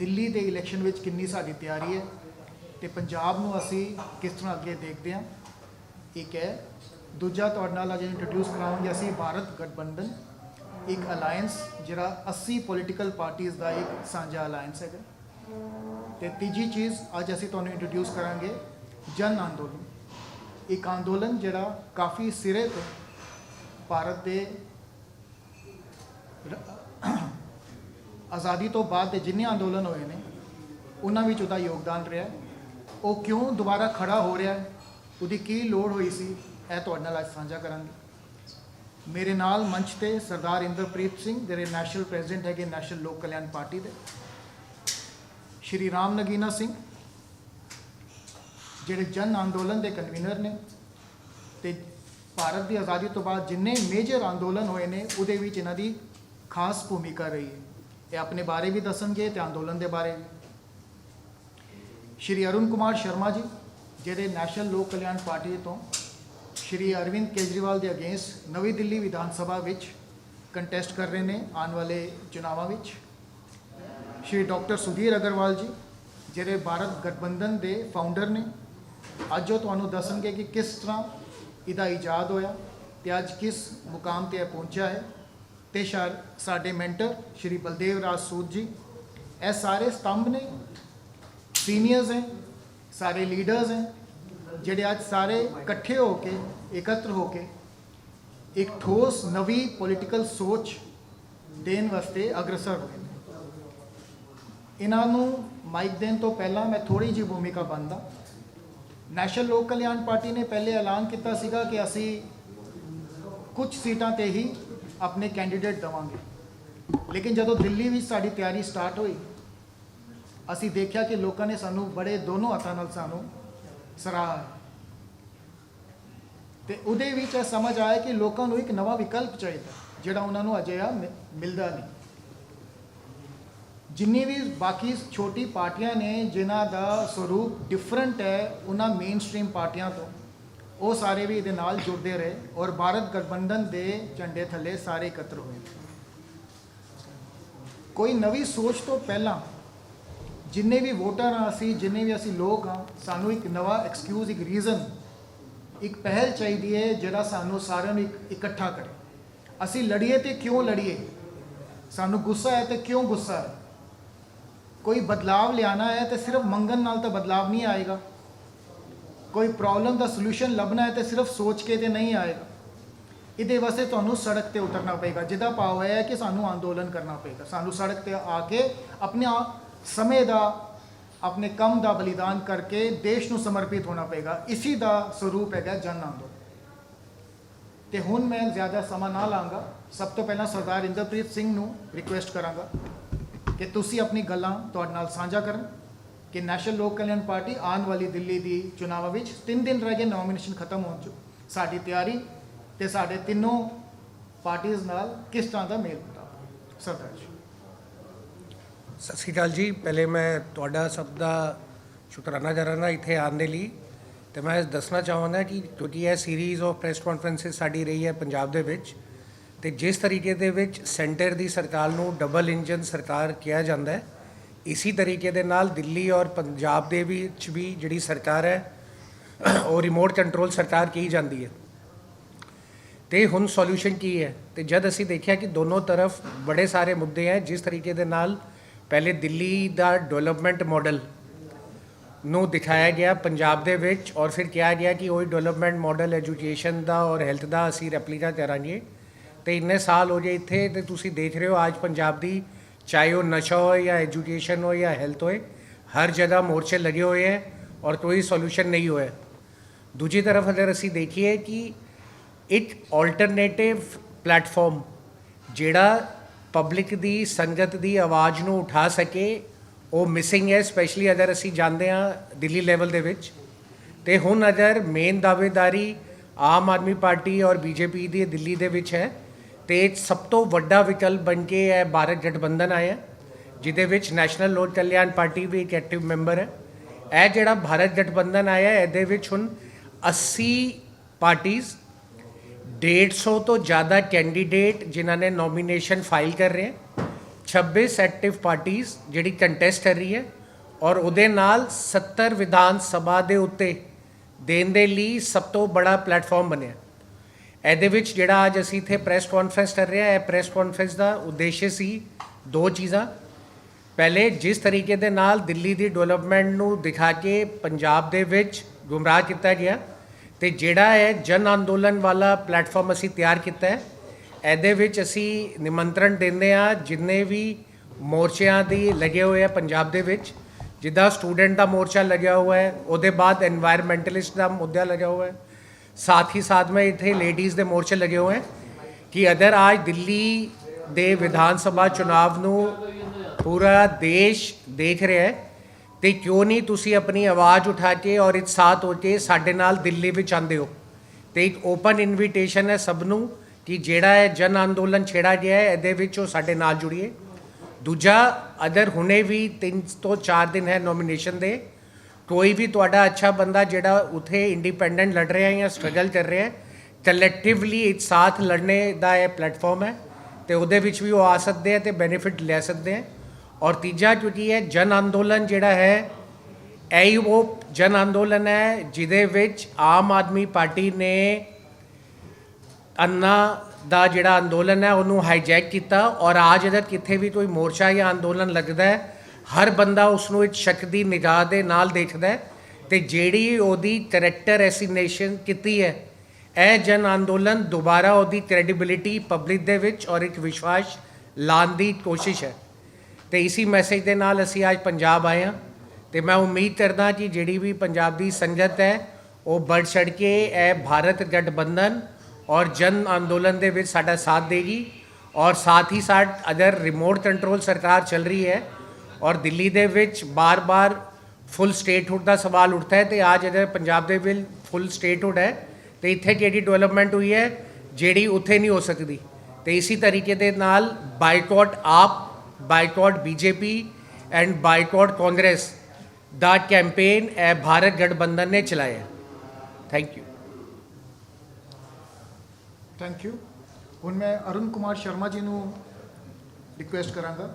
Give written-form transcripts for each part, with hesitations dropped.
ਦਿੱਲੀ ਦੇ ਇਲੈਕਸ਼ਨ ਵਿੱਚ ਕਿੰਨੀ ਸਾਡੀ ਤਿਆਰੀ ਹੈ ਤੇ ਪੰਜਾਬ ਨੂੰ ਅਸੀਂ ਕਿਸ ਤਰ੍ਹਾਂ ਅੱਗੇ ਦੇਖਦੇ ਹਾਂ। ਇੱਕ ਹੈ। ਦੂਜਾ ਤੁਹਾਡੇ ਨਾਲ ਅੱਜ ਇੰਟਰੋਡਿਊਸ ਕਰਾਵਾਂਗੇ ਅਸੀਂ ਭਾਰਤ ਗਠਬੰਧਨ, ਇੱਕ ਅਲਾਇੰਸ ਜਿਹੜਾ 80 ਪੋਲੀਟੀਕਲ ਪਾਰਟੀਜ਼ ਦਾ ਇੱਕ ਸਾਂਝਾ ਅਲਾਇੰਸ ਹੈਗਾ। ਤੇ ਤੀਜੀ ਚੀਜ਼ ਅੱਜ ਅਸੀਂ ਤੁਹਾਨੂੰ ਇੰਟਰੋਡਿਊਸ ਕਰਾਂਗੇ ਜਨ ਅੰਦੋਲਨ, ਇੱਕ ਅੰਦੋਲਨ ਜਿਹੜਾ ਕਾਫੀ ਸਿਰੇ ਤੋਂ ਭਾਰਤ ਦੇ ਆਜ਼ਾਦੀ ਤੋਂ ਬਾਅਦ ਦੇ ਜਿੰਨੇ ਅੰਦੋਲਨ ਹੋਏ ਨੇ ਉਹਨਾਂ ਵਿੱਚ ਉਹਦਾ ਯੋਗਦਾਨ ਰਿਹਾ। ਉਹ ਕਿਉਂ ਦੁਬਾਰਾ ਖੜਾ ਹੋ ਰਿਹਾ, ਉਹਦੀ ਕੀ ਲੋੜ ਹੋਈ ਸੀ, ਇਹ ਤੁਹਾਡੇ ਨਾਲ ਅੱਜ ਸਾਂਝਾ ਕਰਾਂਗੇ। ਮੇਰੇ ਨਾਲ ਮੰਚ ਤੇ ਸਰਦਾਰ ਇੰਦਰਪ੍ਰੀਤ ਸਿੰਘ ਜਿਹੜੇ ਨੈਸ਼ਨਲ ਪ੍ਰੈਜ਼ੀਡੈਂਟ ਹੈਗੇ ਨੈਸ਼ਨਲ ਲੋਕ ਕਲਿਆਣ ਪਾਰਟੀ ਦੇ, ਸ਼੍ਰੀ ਰਾਮ ਨਗੀਨਾ ਸਿੰਘ ਜਿਹੜੇ ਜਨ ਅੰਦੋਲਨ ਦੇ ਕਨਵੀਨਰ ਨੇ ਤੇ ਭਾਰਤ ਦੀ ਆਜ਼ਾਦੀ ਤੋਂ ਬਾਅਦ ਜਿੰਨੇ ਮੇਜਰ ਅੰਦੋਲਨ ਹੋਏ ਨੇ ਉਹਦੇ ਵਿੱਚ ਇਹਨਾਂ ਦੀ ਖਾਸ ਭੂਮਿਕਾ ਰਹੀ ਹੈ। ਇਹ ਆਪਣੇ ਬਾਰੇ ਵੀ ਦੱਸਣਗੇ ਤੇ ਅੰਦੋਲਨ ਦੇ ਬਾਰੇ ਵੀ। ਸ਼੍ਰੀ ਅਰੁਣ ਕੁਮਾਰ ਸ਼ਰਮਾ ਜੀ ਜਿਹੜੇ ਨੈਸ਼ਨਲ ਲੋਕ ਕਲਿਆਣ ਪਾਰਟੀ ਤੋਂ ਸ਼੍ਰੀ ਅਰਵਿੰਦ ਕੇਜਰੀਵਾਲ ਦੇ ਅਗੇਂਸਟ ਨਵੀਂ ਦਿੱਲੀ ਵਿਧਾਨ ਸਭਾ ਵਿੱਚ ਕੰਟੈਸਟ ਕਰ ਰਹੇ ਨੇ ਆਉਣ ਵਾਲੇ ਚੁਣਾਵਾਂ ਵਿੱਚ। ਸ਼੍ਰੀ ਡਾਕਟਰ ਸੁਧੀਰ ਅਗਰਵਾਲ ਜੀ ਜਿਹੜੇ ਭਾਰਤ ਗਠਬੰਧਨ ਦੇ ਫਾਊਂਡਰ ਨੇ, ਅੱਜ ਉਹ ਤੁਹਾਨੂੰ ਦੱਸਣਗੇ ਕਿ ਕਿਸ ਤਰ੍ਹਾਂ ਇਹਦਾ ਇਜਾਦ ਹੋਇਆ ਤੇ ਅੱਜ ਕਿਸ ਮੁਕਾਮ ਤੇ ਪਹੁੰਚਿਆ ਹੈ। ਤੇ ਸਾਡੇ ਮੈਂਟਰ ਸ਼੍ਰੀ ਬਲਦੇਵ ਰਾਜ ਸੂਦ ਜੀ, ਇਹ ਸਾਰੇ ਸਤੰਭ ਨੇ, ਸੀਨੀਅਰਸ हैं, ਸਾਰੇ ਲੀਡਰਸ हैं ਜਿਹੜੇ ਅੱਜ ਸਾਰੇ ਇਕੱਠੇ ਹੋ ਕੇ ਇਕੱਤਰ ਹੋ ਕੇ ਇੱਕ ਠੋਸ ਨਵੀਂ ਪੋਲੀਟੀਕਲ ਸੋਚ ਦੇਣ ਵਾਸਤੇ ਅਗਰਸਰ ਹੋਏ ਨੇ। ਇਹਨਾਂ ਨੂੰ ਮਾਈਕ ਦੇਣ ਤੋਂ ਪਹਿਲਾਂ ਮੈਂ ਥੋੜੀ ਜਿਹੀ ਭੂਮਿਕਾ ਬਣਦਾ। ਨੈਸ਼ਨਲ ਲੋਕ ਕਲਿਆਣ ਪਾਰਟੀ ਨੇ ਪਹਿਲੇ ਐਲਾਨ ਕੀਤਾ ਸੀਗਾ ਕਿ ਅਸੀਂ ਕੁਝ ਸੀਟਾਂ ਤੇ ਹੀ ਆਪਣੇ ਕੈਂਡੀਡੇਟ ਦੇਵਾਂਗੇ, ਲੇਕਿਨ ਜਦੋਂ ਦਿੱਲੀ ਵਿੱਚ ਸਾਡੀ ਤਿਆਰੀ ਸਟਾਰਟ ਹੋਈ ਅਸੀਂ ਦੇਖਿਆ ਕਿ ਲੋਕਾਂ ਨੇ ਸਾਨੂੰ ਬੜੇ ਦੋਨੋਂ ਹੱਥਾਂ ਨਾਲ ਸਾਨੂੰ ਸਰਾਹਿਆ ਤੇ ਉਹਦੇ ਵਿੱਚ ਇਹ ਸਮਝ ਆਇਆ ਕਿ ਲੋਕਾਂ ਨੂੰ ਇੱਕ ਨਵਾਂ ਵਿਕਲਪ ਚਾਹੀਦਾ ਜਿਹੜਾ ਉਹਨਾਂ ਨੂੰ ਅਜਿਹਾ ਮਿਲਦਾ ਨਹੀਂ। ਜਿੰਨੀ ਵੀ ਬਾਕੀ ਛੋਟੀ ਪਾਰਟੀਆਂ ਨੇ ਜਿਨ੍ਹਾਂ ਦਾ ਸਰੂਪ ਡਿਫਰੈਂਟ ਹੈ ਉਹਨਾਂ ਮੇਨ ਸਟ੍ਰੀਮ ਪਾਰਟੀਆਂ ਤੋਂ, ਉਹ ਸਾਰੇ ਵੀ ਇਹਦੇ ਨਾਲ ਜੁੜਦੇ ਰਹੇ ਔਰ ਭਾਰਤ ਗਠਬੰਧਨ ਦੇ ਝੰਡੇ ਥੱਲੇ ਸਾਰੇ ਇਕੱਤਰ ਹੋਏ। ਕੋਈ ਨਵੀਂ ਸੋਚ ਤੋਂ ਪਹਿਲਾਂ ਜਿੰਨੇ ਵੀ ਵੋਟਰ ਹਾਂ ਅਸੀਂ, ਜਿੰਨੇ ਵੀ ਅਸੀਂ ਲੋਕ ਹਾਂ, ਸਾਨੂੰ ਇੱਕ ਨਵਾਂ ਐਕਸਕਿਊਜ਼, ਇੱਕ ਰੀਜ਼ਨ, ਇੱਕ ਪਹਿਲ ਚਾਹੀਦੀ ਹੈ ਜਿਹੜਾ ਸਾਨੂੰ ਸਾਰਿਆਂ ਨੂੰ ਇਕੱਠਾ ਕਰੇ। ਅਸੀਂ ਲੜੀਏ ਤੇ ਕਿਉਂ ਲੜੀਏ, ਸਾਨੂੰ ਗੁੱਸਾ ਹੈ ਤੇ ਕਿਉਂ ਗੁੱਸਾ ਹੈ। ਕੋਈ ਬਦਲਾਵ ਲਿਆਣਾ ਹੈ ਤੇ ਸਿਰਫ ਮੰਗਣ ਨਾਲ ਤਾਂ ਬਦਲਾਵ ਨਹੀਂ ਆਏਗਾ। ਕੋਈ ਪ੍ਰੋਬਲਮ ਦਾ ਸੋਲੂਸ਼ਨ ਲੱਭਣਾ ਹੈ ਤੇ ਸਿਰਫ ਸੋਚ ਕੇ ਤੇ ਨਹੀਂ ਆਏਗਾ। ਇਹਦੇ ਵਾਸਤੇ ਤੁਹਾਨੂੰ ਸੜਕ ਤੇ ਉਤਰਨਾ ਪਏਗਾ, ਜਿਹਦਾ ਭਾਵ ਹੈ ਕਿ ਸਾਨੂੰ ਅੰਦੋਲਨ ਕਰਨਾ ਪਏਗਾ। ਸਾਨੂੰ ਸੜਕ ਤੇ ਆ ਕੇ ਆਪਣੇ ਸਮੇਂ ਦਾ, ਆਪਣੇ ਕੰਮ ਦਾ ਬਲੀਦਾਨ ਕਰਕੇ ਦੇਸ਼ ਨੂੰ ਸਮਰਪਿਤ ਹੋਣਾ ਪਏਗਾ। ਇसी ਦਾ ਸਰੂਪ ਹੈਗਾ ਜਨ ਅੰਦੋਲਨ। ਤੇ ਹੁਣ ਮੈਂ ਜ਼ਿਆਦਾ ਸਮਾਂ ਨਾ ਲਾਂਗਾ, ਸਭ ਤੋਂ ਪਹਿਲਾਂ ਸਰਦਾਰ ਇੰਦਰਪ੍ਰੀਤ ਸਿੰਘ ਨੂੰ ਰਿਕੁਐਸਟ ਕਰਾਂਗਾ ਕਿ ਤੁਸੀਂ ਆਪਣੀ ਗੱਲਾਂ ਤੁਹਾਡੇ ਨਾਲ ਸਾਂਝਾ ਕਰਨ ਕਿ ਨੈਸ਼ਨਲ ਲੋਕ ਕਲਿਆਣ ਪਾਰਟੀ ਆਉਣ ਵਾਲੀ ਦਿੱਲੀ ਦੀ ਚੁਣਾਵਾਂ ਵਿੱਚ 3 ਦਿਨ ਰਹਿ ਗਏ ਨੋਮੀਨੇਸ਼ਨ ਖਤਮ ਹੋਣ 'ਚ, ਸਾਡੀ ਤਿਆਰੀ ਤੇ ਸਾਡੇ ਤਿੰਨੋਂ ਪਾਰਟੀਆਂ ਨਾਲ ਕਿਸ ਤਰ੍ਹਾਂ ਦਾ ਮੇਲ ਮੁਤਾਬਕ। ਸਰਦਾਰ ਜੀ ਸਤਿ ਸ਼੍ਰੀ ਅਕਾਲ ਜੀ। ਪਹਿਲੇ ਮੈਂ ਤੁਹਾਡਾ ਸਭ ਦਾ ਸ਼ੁਕਰਾਨਾ ਕਰਾਂਗਾ ਇੱਥੇ ਆਉਣ ਦੇ ਲਈ। ਤੇ ਮੈਂ ਦੱਸਣਾ ਚਾਹਾਂਗਾ ਕਿ ਕਿਉਂਕਿ ਇਹ ਸੀਰੀਜ਼ ਆਫ ਪ੍ਰੈਸ ਕਾਨਫਰੰਸਿਸ ਸਾਡੀ ਰਹੀ ਹੈ ਪੰਜਾਬ ਦੇ ਵਿੱਚ, ਤੇ ਜਿਸ ਤਰੀਕੇ ਦੇ ਵਿੱਚ ਸੈਂਟਰ ਦੀ ਸਰਕਾਰ ਨੂੰ ਡਬਲ ਇੰਜਨ ਸਰਕਾਰ ਕਿਹਾ ਜਾਂਦਾ ਹੈ, ਇਸੇ ਤਰੀਕੇ ਦੇ ਨਾਲ ਦਿੱਲੀ ਔਰ ਪੰਜਾਬ ਦੇ ਵਿੱਚ ਵੀ ਜਿਹੜੀ ਸਰਕਾਰ ਹੈ ਉਹ ਰਿਮੋਟ ਕੰਟਰੋਲ ਸਰਕਾਰ ਕਹੀ ਜਾਂਦੀ ਹੈ। ਤੇ ਹੁਣ ਸੋਲੂਸ਼ਨ ਕੀ ਹੈ, ਤੇ ਜਦ ਅਸੀਂ ਦੇਖਿਆ ਕਿ ਦੋਨੋਂ ਤਰਫ ਬੜੇ ਸਾਰੇ ਮੁੱਦੇ ਹੈ। ਜਿਸ ਤਰੀਕੇ ਦੇ ਨਾਲ ਪਹਿਲੇ ਦਿੱਲੀ ਦਾ ਡਿਵੈਲਪਮੈਂਟ ਮਾਡਲ ਨੂੰ ਦਿਖਾਇਆ ਗਿਆ ਪੰਜਾਬ ਦੇ ਵਿੱਚ ਔਰ ਫਿਰ ਕਿਹਾ ਗਿਆ ਕਿ ਉਹੀ ਡਿਵੈਲਪਮੈਂਟ ਮਾਡਲ ਐਜੂਕੇਸ਼ਨ ਦਾ ਔਰ ਹੈਲਥ ਦਾ ਅਸੀਂ ਰੈਪਲੀਕਾ ਕਰਾਂਗੇ। ਤੇ ਇੰਨੇ ਸਾਲ ਹੋ ਗਏ ਇੱਥੇ ਤੇ ਤੁਸੀਂ ਦੇਖ ਰਹੇ ਹੋ ਅੱਜ ਪੰਜਾਬ ਦੀ, ਚਾਹੇ ਉਹ ਨਸ਼ਾ ਹੋਏ ਜਾਂ ਐਜੂਕੇਸ਼ਨ ਹੋਏ ਜਾਂ ਹੈਲਥ ਹੋਏ, ਹਰ ਜਗ੍ਹਾ ਮੋਰਚੇ ਲਗੇ ਹੋਏ ਹੈ ਔਰ ਕੋਈ ਸੋਲੂਸ਼ਨ ਨਹੀਂ ਹੋਇਆ। ਦੂਜੀ ਤਰਫ ਅਗਰ ਅਸੀਂ ਦੇਖੀਏ ਕਿ ਇੱਕ ਆਲਟਰਨੇਟਿਵ ਪਲੇਟਫਾਰਮ ਜਿਹੜਾ ਪਬਲਿਕ ਦੀ, ਸੰਗਤ ਦੀ ਆਵਾਜ਼ ਨੂੰ ਉਠਾ ਸਕੇ, ਉਹ ਮਿਸਿੰਗ ਹੈ, ਸਪੈਸ਼ਲੀ ਅਗਰ ਅਸੀਂ ਜਾਣਦੇ ਹਾਂ ਦਿੱਲੀ ਲੈਵਲ ਦੇ ਵਿੱਚ। ਤੇ ਹੁਣ ਅਗਰ ਮੇਨ ਦਾਅਵੇਦਾਰੀ ਆਮ ਆਦਮੀ ਪਾਰਟੀ ਔਰ ਬੀਜੇਪੀ ਦੀ ਦਿੱਲੀ ਦੇ ਵਿੱਚ ਹੈ ਤੇ ਸਭ ਤੋਂ ਵੱਡਾ ਵਿਕਲਪ ਬਣ ਕੇ ਇਹ ਭਾਰਤ ਗਠਬੰਧਨ ਆਇਆ, ਜਿਹਦੇ ਵਿੱਚ ਨੈਸ਼ਨਲ ਲੋਕ ਕਲਿਆਣ ਪਾਰਟੀ ਵੀ ਇੱਕ ਐਕਟਿਵ ਮੈਂਬਰ ਹੈ। ਇਹ ਜਿਹੜਾ ਭਾਰਤ ਗਠਬੰਧਨ ਆਇਆ ਇਹਦੇ ਵਿੱਚ ਹੁਣ 80 ਪਾਰਟੀਜ਼, 150 ਤੋਂ ਜ਼ਿਆਦਾ ਕੈਂਡੀਡੇਟ ਜਿਨ੍ਹਾਂ ਨੇ ਨੋਮੀਨੇਸ਼ਨ ਫਾਈਲ ਕਰ ਰਹੇ हैं, 26 ਐਕਟਿਵ ਪਾਰਟੀਜ਼ ਜਿਹੜੀ ਕੰਟੈਸਟ ਕਰ ਰਹੀ ਹੈ ਔਰ ਉਹਦੇ ਨਾਲ 70 ਵਿਧਾਨ ਸਭਾ ਦੇ ਉੱਤੇ ਦੇਣ ਦੇ ਲਈ ਸਭ ਤੋਂ ਬੜਾ ਪਲੇਟਫਾਰਮ ਬਣਿਆ। ਇਹਦੇ ਵਿੱਚ ਜਿਹੜਾ ਅੱਜ ਅਸੀਂ ਇੱਥੇ ਪ੍ਰੈਸ ਕਾਨਫਰੰਸ ਕਰ ਰਹੇ ਹਾਂ, ਇਹ ਪ੍ਰੈਸ ਕਾਨਫਰੰਸ ਦਾ ਉਦੇਸ਼ ਸੀ ਦੋ ਚੀਜ਼ਾਂ। ਪਹਿਲੇ, ਜਿਸ ਤਰੀਕੇ ਦੇ ਨਾਲ ਦਿੱਲੀ ਦੀ ਡਿਵੈਲਪਮੈਂਟ ਨੂੰ ਦਿਖਾ ਕੇ ਪੰਜਾਬ ਦੇ ਵਿੱਚ ਗੁੰਮਰਾਹ ਕੀਤਾ ਗਿਆ ਤੇ ਜਿਹੜਾ ਹੈ ਜਨ ਅੰਦੋਲਨ ਵਾਲਾ ਪਲੇਟਫਾਰਮ ਅਸੀਂ ਤਿਆਰ ਕੀਤਾ ਹੈ, ਇਹਦੇ ਵਿੱਚ ਅਸੀਂ ਨਿਮੰਤਰਣ ਦਿੰਦੇ ਹਾਂ ਜਿੰਨੇ ਵੀ ਮੋਰਚਿਆਂ ਦੀ ਲੱਗੇ ਹੋਏ ਆ ਪੰਜਾਬ ਦੇ ਵਿੱਚ, ਜਿੱਦਾਂ ਸਟੂਡੈਂਟ ਦਾ ਮੋਰਚਾ ਲੱਗਿਆ ਹੋਇਆ ਹੈ, ਉਹਦੇ ਬਾਅਦ एनवायरमेंटलिस्ट ਦਾ ਮੁੱਦਾ ਲੱਗਿਆ ਹੋਇਆ है, साथ ही साथ में इतने लेडीज़ के मोर्चे लगे हुए हैं कि अगर आज दिल्ली दे विधानसभा चुनाव नू पूरा देश देख रहा है तो क्यों नहीं तुसी अपनी आवाज़ उठा के और एक साथ होके साडे नाल दिल्ली विच आंदे हो। तो एक ओपन इनविटेशन है सबनों कि जेड़ा है जन अंदोलन छेड़ा गया है ਇਹਦੇ ਵਿੱਚ ਉਹ ਸਾਡੇ ਨਾਲ ਜੁੜੀਏ। दूजा, अगर हुणे भी 3 ਤੋਂ 4 दिन है नॉमिनेशन दे, कोई भी ਤੁਹਾਡਾ अच्छा बंदा ਜਿਹੜਾ ਉੱਥੇ इंडिपेंडेंट लड़ रहा है या स्ट्रगल कर रहा है, कलैक्टिवली एक साथ लड़ने ਦਾ ਇਹ ਪਲੇਟਫਾਰਮ ਹੈ ਤੇ ਉਹਦੇ ਵਿੱਚ ਵੀ ਉਹ ਆ ਸਕਦੇ ਆ ਤੇ ਬੈਨੀਫਿਟ ਲੈ ਸਕਦੇ ਆ। ਔਰ ਤੀਜਾ ਕਿਉਂਕਿ ਇਹ ਜਨ ਅੰਦੋਲਨ ਜਿਹੜਾ ਹੈ ਇਹ ਉਹ ਜਨ ਅੰਦੋਲਨ ਹੈ ਜਿਹਦੇ ਵਿੱਚ ਆਮ ਆਦਮੀ ਪਾਰਟੀ ਨੇ ਅੰਨਾ ਦਾ ਜਿਹੜਾ ਅੰਦੋਲਨ ਹੈ ਉਹਨੂੰ ਹਾਈਜੈਕ ਕੀਤਾ ਔਰ ਅੱਜ ਅਗਰ ਕਿੱਥੇ ਵੀ ਕੋਈ ਮੋਰਚਾ ਜਾਂ ਅੰਦੋਲਨ ਲੱਗਦਾ ਹੈ, ਹਰ ਬੰਦਾ ਉਸ ਨੂੰ ਇੱਕ ਸ਼ੱਕ ਦੀ ਨਿਗਾਹ ਦੇ ਨਾਲ ਦੇਖਦਾ ਹੈ ਤੇ ਜਿਹੜੀ ਉਹਦੀ ਕਰੈਕਟਰ ਐਸੀਨੇਸ਼ਨ ਕੀਤੀ ਹੈ, ਇਹ ਜਨ ਅੰਦੋਲਨ ਦੁਬਾਰਾ ਉਹਦੀ ਕ੍ਰੈਡੀਬਿਲਿਟੀ ਪਬਲਿਕ ਦੇ ਵਿੱਚ ਔਰ ਇੱਕ ਵਿਸ਼ਵਾਸ ਲਾਉਣ ਦੀ ਕੋਸ਼ਿਸ਼ ਹੈ। ਤੇ ਇਸੀ ਮੈਸੇਜ ਦੇ ਨਾਲ ਅਸੀਂ ਅੱਜ ਪੰਜਾਬ ਆਏ ਹਾਂ ਤੇ ਮੈਂ ਉਮੀਦ ਕਰਦਾ ਕਿ ਜਿਹੜੀ ਵੀ ਪੰਜਾਬ ਦੀ ਸੰਗਤ ਹੈ ਉਹ बढ़ चढ़ के ਇਹ ਭਾਰਤ गठबंधन और जन आंदोलन ਦੇ ਵਿੱਚ ਸਾਡਾ ਸਾਥ देगी। और साथ ही साथ अगर रिमोट कंट्रोल सरकार चल रही है और दिल्ली ਦੇ ਵਿੱਚ बार-बार फुल स्टेटहुड ਦਾ सवाल उठता है, तो आज अगर पंजाब ਦੇ ਵਿੱਚ फुल स्टेटहुड है तो ਇੱਥੇ ਜਿਹੜੀ ਡਿਵੈਲਪਮੈਂਟ ਹੋਈ ਹੈ ਜਿਹੜੀ ਉੱਥੇ ਨਹੀਂ ਹੋ ਸਕਦੀ। ਤੇ ਇसी ਤਰੀਕੇ ਦੇ ਨਾਲ ਬਾਈਕਾਟ ਆਪ, boycott BJP and boycott Congress the campaign ਇਹ ਭਾਰਤ ਗਠਬੰਧਨ ਨੇ ਚਲਾਇਆ। Thank you. Thank you. ਹੁਣ ਮੈਂ ਅਰੁਣ ਕੁਮਾਰ ਸ਼ਰਮਾ ਜੀ ਨੂੰ ਰਿਕੁਐਸਟ ਕਰਾਂਗਾ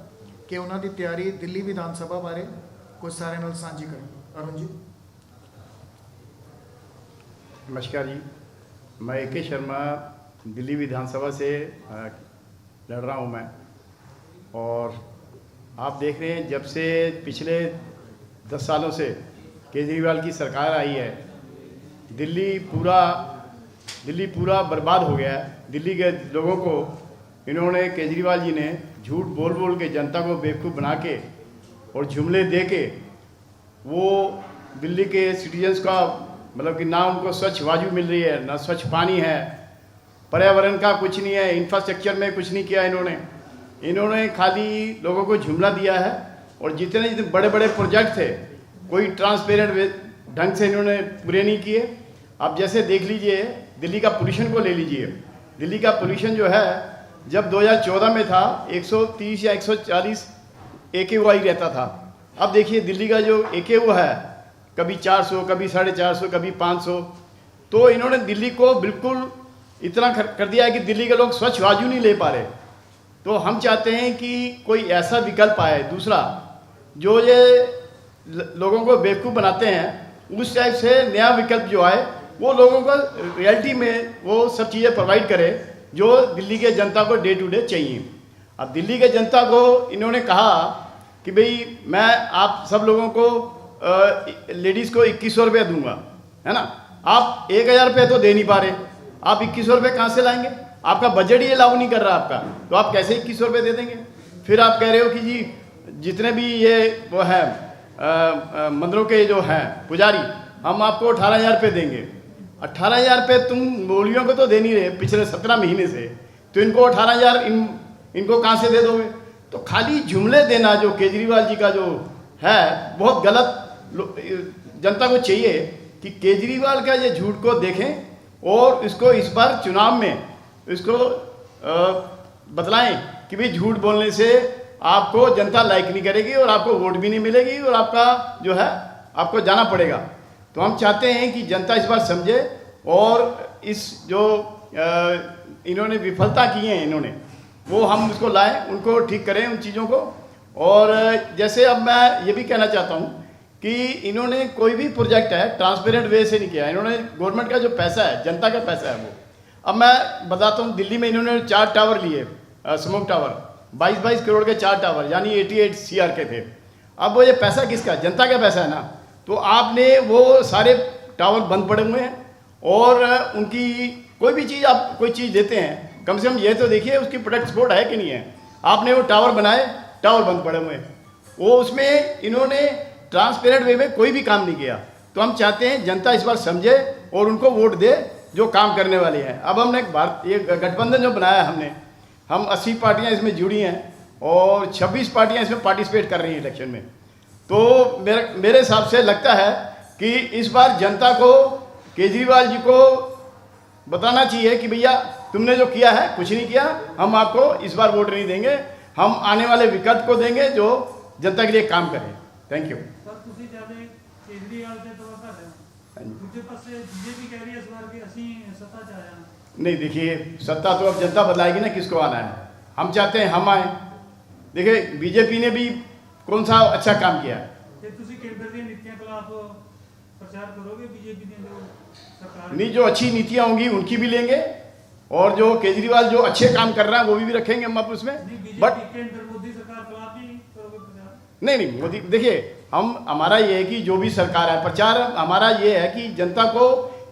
ਕਿ ਉਹਨਾਂ ਦੀ ਤਿਆਰੀ ਦਿੱਲੀ ਵਿਧਾਨ ਸਭਾ ਬਾਰੇ ਕੁਝ ਸਾਰੇ ਨਾਲ ਸਾਂਝੀ ਕਰਨ। ਅਰੁਣ ਜੀ। नमस्कार जी, मैं ए.के. शर्मा दिल्ली विधानसभा से लड़ रहा हूँ मैं। और आप देख रहे हैं जब से पिछले 10 सालों से केजरीवाल की सरकार आई है, दिल्ली पूरा बर्बाद हो गया है। दिल्ली के लोगों को इन्होंने, केजरीवाल जी ने झूठ बोल बोल के जनता को बेवकूफ़ बना के और जुमले दे के वो दिल्ली के सिटीजन्स का मतलब कि ना उनको स्वच्छ वायु मिल रही है, ना स्वच्छ पानी है, पर्यावरण का कुछ नहीं है, इंफ्रास्ट्रक्चर में कुछ नहीं किया इन्होंने खाली लोगों को जुमला दिया है। और जितने बड़े बड़े प्रोजेक्ट थे कोई ट्रांसपेरेंट ढंग से इन्होंने पूरे नहीं किए। आप जैसे देख लीजिए दिल्ली का पोल्यूशन को ले लीजिए। दिल्ली का पोल्यूशन जो है जब 2014 में था 130 या 140 AQI रहता था। अब देखिए दिल्ली का जो AQI है कभी 400, कभी 450, कभी 500। तो इन्होंने दिल्ली को बिल्कुल इतना कर दिया है कि दिल्ली के लोग स्वच्छ वायु नहीं ले पा रहे। तो हम चाहते हैं कि कोई ऐसा विकल्प आए दूसरा, जो ये लोगों को बेवकूफ़ बनाते हैं, उस टाइप से नया विकल्प जो आए वो लोगों को रियलिटी में वो सब चीज़ें प्रोवाइड करे जो दिल्ली के जनता को डे टू डे चाहिए। अब दिल्ली के जनता को इन्होंने कहा कि भाई मैं आप सब लोगों को लेडीज़ को 2100 रुपये दूंगा, है ना। आप 1000 रुपये तो दे नहीं पा रहे, आप 2100 रुपये कहाँ से लाएंगे? आपका बजट ही अलाउ नहीं कर रहा आपका, तो आप कैसे 2100 रुपये दे देंगे? फिर आप कह रहे हो कि जी जितने भी ये वो है मंदिरों के जो हैं पुजारी, हम आपको 18,000 रुपये देंगे। 18,000 रुपये तुम मौलवियों को तो दे नहीं रहे पिछले 17 महीने से, तो इनको 18,000 इनको कहाँ से दे दोगे? तो खाली जुमले देना जो केजरीवाल जी का जो है बहुत गलत। जनता को चाहिए कि केजरीवाल का ये झूठ को देखें और इसको इस बार चुनाव में इसको बतलाएं कि भाई झूठ बोलने से आपको जनता लाइक नहीं करेगी और आपको वोट भी नहीं मिलेगी और आपका जो है आपको जाना पड़ेगा। तो हम चाहते हैं कि जनता इस बार समझे और इस जो इन्होंने विफलता की है इन्होंने वो हम उसको लाएं, उनको ठीक करें उन चीज़ों को। और जैसे अब मैं ये भी कहना चाहता हूँ कि इन्होंने कोई भी प्रोजेक्ट है ट्रांसपेरेंट वे से नहीं किया। इन्होंने गवर्नमेंट का जो पैसा है, जनता का पैसा है वो। अब मैं बताता हूँ, दिल्ली में इन्होंने 4 टावर लिए, स्मोक टावर, 22-22 करोड़ के 4 टावर, यानी 88 CR के थे। अब वो ये पैसा किसका, जनता का पैसा है ना। तो आपने वो सारे टावर बंद पड़े हुए हैं, और उनकी कोई भी चीज़, आप कोई चीज़ देते हैं, कम से कम ये तो देखिए उसकी प्रोडक्ट सपोर्ट है कि नहीं है। आपने वो टावर बनाए, टावर बंद पड़े हुए हैं, वो उसमें इन्होंने ट्रांसपेरेंट वे में कोई भी काम नहीं किया। तो हम चाहते हैं जनता इस बार समझे और उनको वोट दे जो काम करने वाले हैं। अब हमने ये गठबंधन जो बनाया हमने, हम 80 पार्टियां इसमें जुड़ी हैं और 26 पार्टियां इसमें पार्टिसिपेट कर रही हैं इलेक्शन में। तो मेरे हिसाब से लगता है कि इस बार जनता को, केजरीवाल जी को बताना चाहिए कि भैया तुमने जो किया है कुछ नहीं किया, हम आपको इस बार वोट नहीं देंगे, हम आने वाले विकल्प को देंगे जो जनता के लिए काम करे। Thank you. ਸਰ ਤੁਸੀਂ ਜਿਆਦਾ ਕੇਜਰੀਵਾਲ ਦੇ ਤੌਰ ਤੇ ਦੂਜੇ ਪਾਸੇ ਬੀਜੇਪੀ ਕਹਿ ਰਹੀ ਹੈ ਇਸ ਵਾਰ ਕਿ ਅਸੀਂ ਸੱਤਾ 'ਚ ਆ ਜਾਣਾ। नहीं, देखिए सत्ता तो अब जनता बदलाएगी ना, किसको आना है। हम चाहते हैं हम आए। देखिए बीजेपी ने भी कौन सा अच्छा काम किया है। ਤੇ ਤੁਸੀਂ ਕੇਂਦਰ ਦੀਆਂ ਨੀਤੀਆਂ ਖਿਲਾਫ ਪ੍ਰਚਾਰ ਕਰੋਗੇ ਬੀਜੇਪੀ ਦੀਆਂ ਜੋ ਸਰਕਾਰ नहीं, जो अच्छी नीतियाँ होंगी उनकी भी लेंगे, और जो केजरीवाल जो अच्छे काम कर रहा है वो भी रखेंगे हम आप उसमें। बट बीजेपी केंद्र मोदी सरकार खिलाफ भी करोगे प्रचार? नहीं, मोदी, देखिए हमारा ये है कि जो भी सरकार है, प्रचार हमारा ये है कि जनता को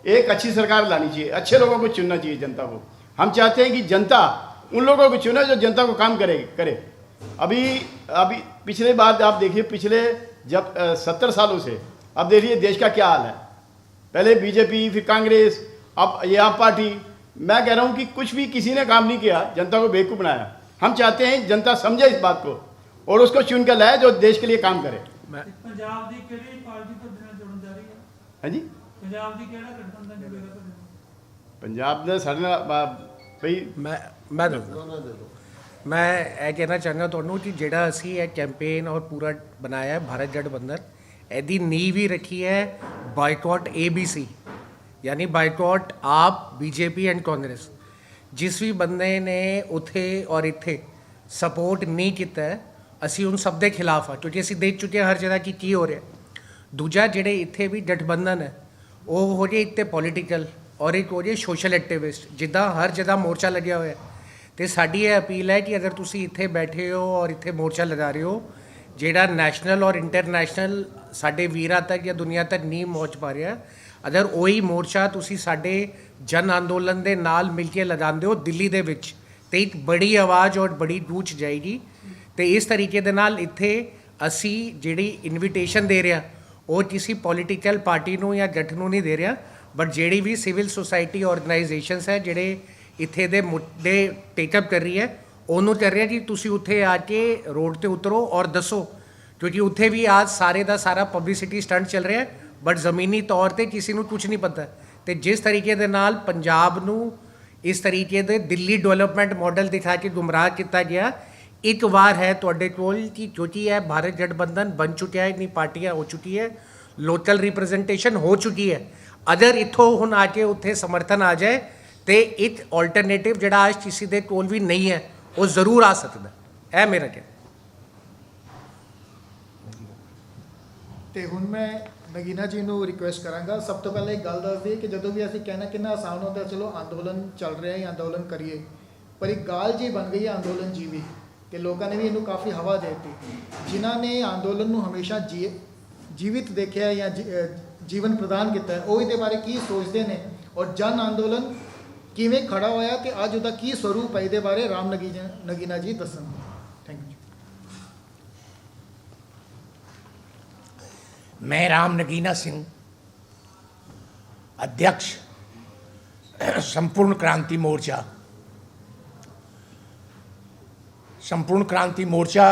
एक अच्छी सरकार लानी चाहिए, अच्छे लोगों को चुनना चाहिए जनता को। हम चाहते हैं कि जनता उन लोगों को चुने जो जनता को काम करे। अभी पिछले बार आप देखिए, पिछले जब 70 सालों से अब देखिए देश का क्या हाल है। पहले बीजेपी, फिर कांग्रेस, अब ये आप पार्टी। मैं कह रहा हूँ कि कुछ भी किसी ने काम नहीं किया, जनता को बेवकूफ़ बनाया। हम चाहते हैं जनता समझे इस बात को और उसको चुन कर लाए जो देश के लिए काम करे। ਪੰਜਾਬ ਦੀ ਕਿਹੜੀ ਪਾਰਟੀ ਤੋਂ ਬਿਨਾਂ ਜੁੜਨ ਜਾ ਰਹੀ ਹੈ? हाँ जी, ਪੰਜਾਬ ਦੀ ਕਿਹੜਾ ਗਠਬੰਧਨ ਜੁੜੇਗਾ ਤੁਹਾਡੇ ਨਾਲ? पंजाब ने साढ़े भाई ਮੈਂ ਦੱਸਦਾ। ਮੈਂ ਇਹ ਕਹਿਣਾ ਚਾਹੁੰਦਾ ਤੁਹਾਨੂੰ ਕਿ ਜਿਹੜਾ ਅਸੀਂ ਇਹ ਕੈਂਪੇਨ ਔਰ ਪੂਰਾ ਬਣਾਇਆ ਹੈ ਭਾਰਤ ਗਠਬੰਧਨ, ਇਹਦੀ ਨੀਂਹ ਵੀ ਰੱਖੀ ਹੈ ਬਾਈਕਾਟ ABC, ਯਾਨੀ ਬਾਈਕਾਟ ਆਪ, BJP ਐਂਡ ਕਾਂਗਰਸ। ਜਿਸ ਵੀ ਬੰਦੇ ਨੇ ਉੱਥੇ ਔਰ ਇੱਥੇ ਸਪੋਰਟ ਨਹੀਂ ਕੀਤਾ ਹੈ, ਅਸੀਂ ਉਨ ਸਭ ਦੇ ਖਿਲਾਫ ਆ, ਕਿਉਂਕਿ ਅਸੀਂ ਦੇਖ ਚੁੱਕੇ ਹਾਂ ਹਰ ਜਗ੍ਹਾ ਕੀ ਹੋ ਰਿਹਾ। ਦੂਜਾ ਜਿਹੜੇ ਇੱਥੇ ਵੀ ਗਠਬੰਧਨ ਹੈ ਉਹ ਹੋ ਜੇ ਇੱਕ ਤੇ ਪੋਲੀਟੀਕਲ ਔਰ ਇੱਕ ਹੋ ਜੇ ਸੋਸ਼ਲ ਐਕਟਿਵਿਸਟ, ਜਿੱਦਾਂ ਹਰ ਜਗ੍ਹਾ ਮੋਰਚਾ ਲੱਗਿਆ ਹੋਇਆ। ਅਤੇ ਸਾਡੀ ਇਹ ਅਪੀਲ ਹੈ ਕਿ ਅਗਰ ਤੁਸੀਂ ਇੱਥੇ ਬੈਠੇ ਹੋ ਔਰ ਇੱਥੇ ਮੋਰਚਾ ਲਗਾ ਰਹੇ ਹੋ, ਜਿਹੜਾ ਨੈਸ਼ਨਲ ਔਰ ਇੰਟਰਨੈਸ਼ਨਲ ਸਾਡੇ ਵੀਰਾਂ ਤੱਕ ਜਾਂ ਦੁਨੀਆ ਤੱਕ ਨਹੀਂ ਪਹੁੰਚ ਪਾ ਰਿਹਾ, ਅਗਰ ਉਹੀ ਮੋਰਚਾ ਤੁਸੀਂ ਸਾਡੇ ਜਨ ਅੰਦੋਲਨ ਦੇ ਨਾਲ ਮਿਲ ਕੇ ਲਗਾਉਂਦੇ ਹੋ ਦਿੱਲੀ ਦੇ ਵਿੱਚ, ਤੇ ਇੱਕ ਬੜੀ ਆਵਾਜ਼ ਔਰ ਬੜੀ ਗੂੰਜ ਜਾਏਗੀ। ਤੇ ਇਸ ਤਰੀਕੇ ਦੇ ਨਾਲ ਇੱਥੇ ਅਸੀਂ ਜਿਹੜੀ ਇਨਵੀਟੇਸ਼ਨ ਦੇ ਰਿਹਾ ਉਹ ਕਿਸੇ ਪੋਲੀਟੀਕਲ ਪਾਰਟੀ ਨੂੰ ਜਾਂ ਗੱਠ ਨੂੰ ਨਹੀਂ ਦੇ ਰਿਹਾ, ਬਟ ਜਿਹੜੀ ਵੀ ਸਿਵਲ ਸੁਸਾਇਟੀ ਆਰਗੇਨਾਈਜੇਸ਼ਨਸ ਹੈ ਜਿਹੜੇ ਇੱਥੇ ਦੇ ਮੁੱਦੇ ਟੇਕਅਪ ਕਰ ਰਹੀ ਹੈ, ਉਹਨੂੰ ਕਰ ਰਿਹਾ ਕਿ ਤੁਸੀਂ ਉੱਥੇ ਆ ਕੇ ਰੋਡ ਤੇ ਉਤਰੋ ਔਰ ਦੱਸੋ, ਕਿਉਂਕਿ ਉੱਥੇ ਵੀ ਅੱਜ ਸਾਰੇ ਦਾ ਸਾਰਾ ਪਬਲਿਸਿਟੀ ਸਟੰਟ ਚੱਲ ਰਿਹਾ, ਬਟ ਜ਼ਮੀਨੀ ਤੌਰ ਤੇ ਕਿਸੇ ਨੂੰ ਕੁਝ ਨਹੀਂ ਪਤਾ। ਤੇ ਜਿਸ ਤਰੀਕੇ ਦੇ ਨਾਲ ਪੰਜਾਬ ਨੂੰ ਇਸ ਤਰੀਕੇ ਦੇ ਦਿੱਲੀ ਡਿਵੈਲਪਮੈਂਟ ਮਾਡਲ ਦਿਖਾ ਕੇ ਗੁੰਮਰਾਹ ਕੀਤਾ ਗਿਆ, ਇੱਕ ਵਾਰ ਹੈ ਤੁਹਾਡੇ ਕੋਲ ਕਿ ਕਿਉਂਕਿ ਇਹ ਭਾਰਤ ਗਠਬੰਧਨ ਬਣ ਚੁੱਕਿਆ ਹੈ, ਇੰਨੀ ਪਾਰਟੀਆਂ ਹੋ ਚੁੱਕੀ ਹੈ, ਲੋਕਲ ਰਿਪਰੈਜ਼ੈਂਟੇਸ਼ਨ ਹੋ ਚੁੱਕੀ ਹੈ। ਅਗਰ ਇੱਥੋਂ ਹੁਣ ਆ ਕੇ ਉੱਥੇ ਸਮਰਥਨ ਆ ਜਾਏ ਤੇ ਇੱਕ ਆਲਟਰਨੇਟਿਵ ਜਿਹੜਾ ਅੱਜ ਕਿਸੇ ਦੇ ਕੋਲ ਵੀ ਨਹੀਂ ਹੈ ਉਹ ਜ਼ਰੂਰ ਆ ਸਕਦਾ। ਇਹ ਮੇਰਾ ਕਹਿਣਾ। ਤੇ ਹੁਣ ਮੈਂ ਨਗੀਨਾ ਜੀ ਨੂੰ ਰਿਕੁਐਸਟ ਕਰਾਂਗਾ, ਸਭ ਤੋਂ ਪਹਿਲਾਂ ਇੱਕ ਗੱਲ ਦੱਸ ਦਈਏ ਕਿ ਜਦੋਂ ਵੀ ਅਸੀਂ ਕਹਿਣਾ ਕਿੰਨਾ ਆਸਾਨ ਹੁੰਦਾ, ਚਲੋ ਅੰਦੋਲਨ ਚੱਲ ਰਿਹਾ ਹੈ, ਅੰਦੋਲਨ ਕਰੀਏ, ਪਰ ਇੱਕ ਗਾਲ ਜੀ ਬਣ ਗਈ ਹੈ ਅੰਦੋਲਨ ਜੀਵੀ, ਕਿ ਲੋਕਾਂ ਨੇ ਵੀ ਇਹਨੂੰ ਕਾਫੀ ਹਵਾ ਦੇ ਦਿੱਤੀ। ਜਿਨ੍ਹਾਂ ਨੇ ਅੰਦੋਲਨ ਨੂੰ ਹਮੇਸ਼ਾ ਜੀਵਿਤ ਦੇਖਿਆ ਜਾਂ ਜੀਵਨ ਪ੍ਰਦਾਨ ਕੀਤਾ, ਉਹ ਇਹਦੇ ਬਾਰੇ ਕੀ ਸੋਚਦੇ ਨੇ ਔਰ ਜਨ ਅੰਦੋਲਨ ਕਿਵੇਂ ਖੜਾ ਹੋਇਆ ਤੇ ਅੱਜ ਉਹਦਾ ਕੀ ਸਰੂਪ ਹੈ, ਇਹਦੇ ਬਾਰੇ ਰਾਮ ਨਗੀਨਾ ਜੀ ਦੱਸਣ। Thank you. मैं राम नगीना सिंह, अध्यक्ष संपूर्ण क्रांति मोर्चा। संपूर्ण क्रांति मोर्चा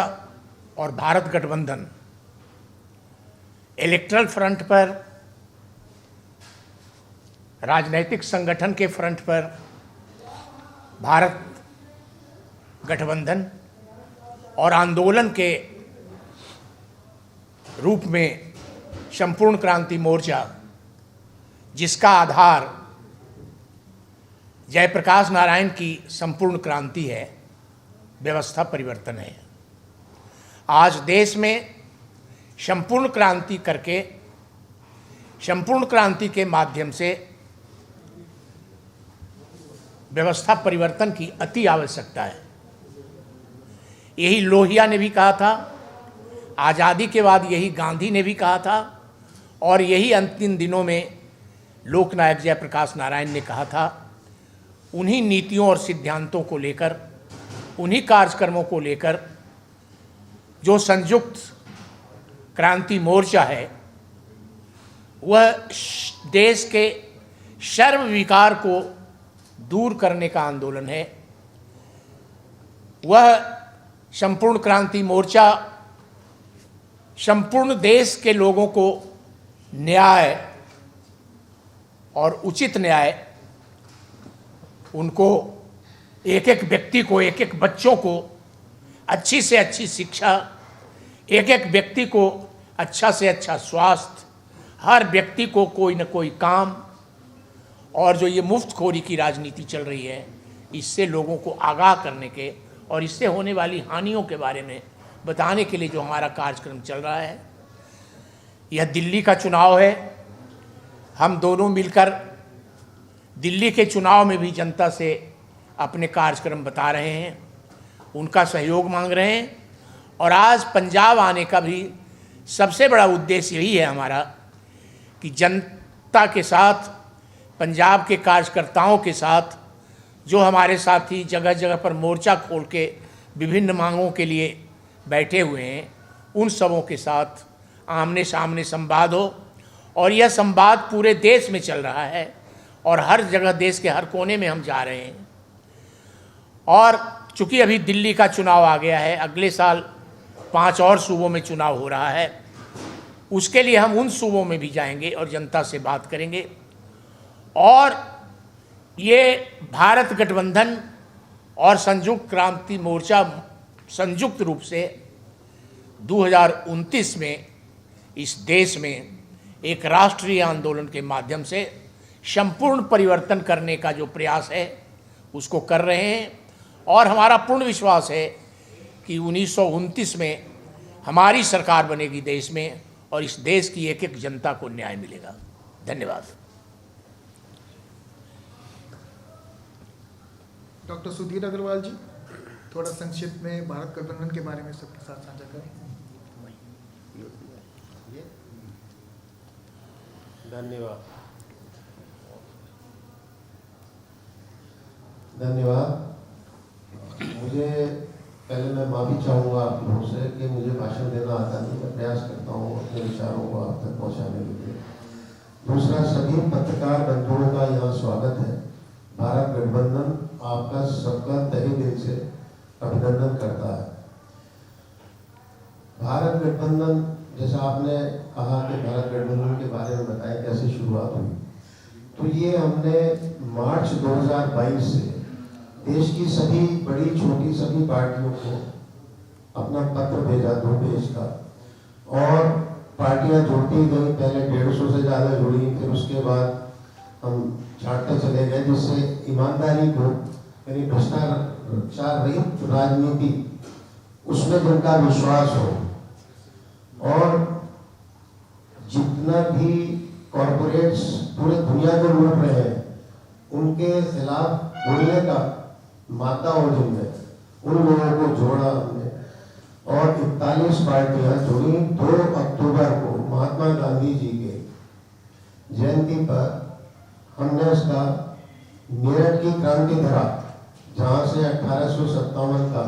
और भारत गठबंधन इलेक्ट्रल फ्रंट पर, राजनैतिक संगठन के फ्रंट पर भारत गठबंधन और आंदोलन के रूप में संपूर्ण क्रांति मोर्चा, जिसका आधार जयप्रकाश नारायण की संपूर्ण क्रांति है, व्यवस्था परिवर्तन है। आज देश में संपूर्ण क्रांति करके, संपूर्ण क्रांति के माध्यम से व्यवस्था परिवर्तन की अति आवश्यकता है। यही लोहिया ने भी कहा था, आज़ादी के बाद यही गांधी ने भी कहा था, और यही अंतिम दिनों में लोकनायक जयप्रकाश नारायण ने कहा था। उन्हीं नीतियों और सिद्धांतों को लेकर, उन्हीं कार्यक्रमों को लेकर जो संयुक्त क्रांति मोर्चा है, वह देश के सर्व विकार को दूर करने का आंदोलन है। वह संपूर्ण क्रांति मोर्चा संपूर्ण देश के लोगों को न्याय और उचित न्याय, उनको एक एक व्यक्ति को, एक एक बच्चों को अच्छी से अच्छी शिक्षा, एक एक व्यक्ति को अच्छा से अच्छा स्वास्थ्य, हर व्यक्ति को कोई न कोई काम, और जो ये मुफ्तखोरी की राजनीति चल रही है, इससे लोगों को आगाह करने के और इससे होने वाली हानियों के बारे में बताने के लिए जो हमारा कार्यक्रम चल रहा है। यह दिल्ली का चुनाव है। हम दोनों मिलकर दिल्ली के चुनाव में भी जनता से अपने कार्यक्रम बता रहे हैं, उनका सहयोग मांग रहे हैं। और आज पंजाब आने का भी सबसे बड़ा उद्देश्य यही है हमारा कि जनता के साथ, पंजाब के कार्यकर्ताओं के साथ, जो हमारे साथी जगह जगह पर मोर्चा खोल के विभिन्न मांगों के लिए बैठे हुए हैं, उन सबों के साथ आमने सामने संवाद हो। और यह संवाद पूरे देश में चल रहा है और हर जगह देश के हर कोने में हम जा रहे हैं। और चूंकि अभी दिल्ली का चुनाव आ गया है, अगले साल 5 और सूबों में चुनाव हो रहा है, उसके लिए हम उन सूबों में भी जाएंगे और जनता से बात करेंगे। और ये भारत गठबंधन और संयुक्त क्रांति मोर्चा संयुक्त रूप से 2029 में इस देश में एक राष्ट्रीय आंदोलन के माध्यम से संपूर्ण परिवर्तन करने का जो प्रयास है उसको कर रहे हैं। और हमारा पूर्ण विश्वास है कि 1929 में हमारी सरकार बनेगी देश में, और इस देश की एक एक जनता को न्याय मिलेगा। धन्यवाद। डॉक्टर सुधीर अग्रवाल जी, थोड़ा संक्षिप्त में भारत गठबंधन के बारे में सबके साथ साझा करें। धन्यवाद। मुझे पहले मैं माफ़ी चाहूँगा आप लोगों से कि मुझे भाषण देना आता नहीं। मैं प्रयास करता हूँ अपने विचारों को आप तक पहुँचाने के लिए। दूसरा, सभी पत्रकार बंधुओं का यहाँ स्वागत है। भारत गठबंधन आपका सबका तहे दिल से अभिनंदन करता है। भारत गठबंधन, जैसा आपने कहा कि भारत गठबंधन के बारे में बताया कैसे शुरुआत हुई, तो ये हमने मार्च 2022 से देश की सभी बड़ी छोटी सभी पार्टियों को अपना पत्र भेजा 2 पेज का, और पार्टियां जुड़ती गई। पहले 150 से ज़्यादा जुड़ी, फिर उसके बाद हम छाटते चले गए, जिससे ईमानदारी को, यानी भ्रष्टाचार रहित राजनीति, उसमें जिनका विश्वास हो, और जितना भी कॉरपोरेट्स पूरे दुनिया को लूट रहे हैं उनके खिलाफ बोलने का मादा हो जिनमें, उन लोगों को जोड़ा हमने। और 41 पार्टियां जुड़ी। 2 अक्टूबर को महात्मा गांधी जी के जयंती पर हमने उसका मेरठ की क्रांति धरा, जहाँ से 1857 का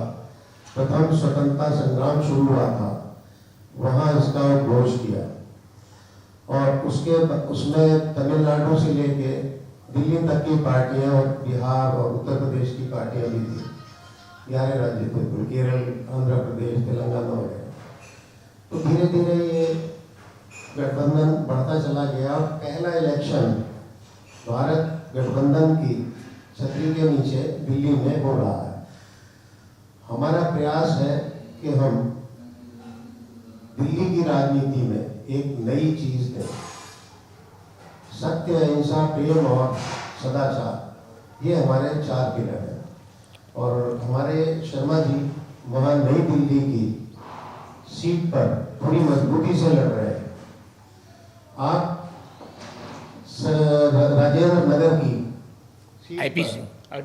प्रथम स्वतंत्रता संग्राम शुरू हुआ था, वहाँ इसका उद्घोष किया। और उसमें तमिलनाडु से लेके दिल्ली तक की पार्टियां और बिहार और उत्तर प्रदेश की पार्टियां भी थी। 11 राज्य थे, केरल, आंध्र प्रदेश, तेलंगाना वगैरह। तो धीरे धीरे ये गठबंधन बढ़ता चला गया। पहला इलेक्शन भारत गठबंधन की छतरी के नीचे दिल्ली में हो रहा है। हमारा प्रयास है कि हम दिल्ली की राजनीति में एक नई चीज दें। सत्य, अहिंसा, प्रेम और सदाचार, ये हमारे 4 पिलर हैं। और हमारे शर्मा जी वहां नई दिल्ली की सीट पर पूरी मजबूती से लड़ रहे हैं। आप राजेंद्र नगर की सीट आईपी पर- सिंह, हाँ,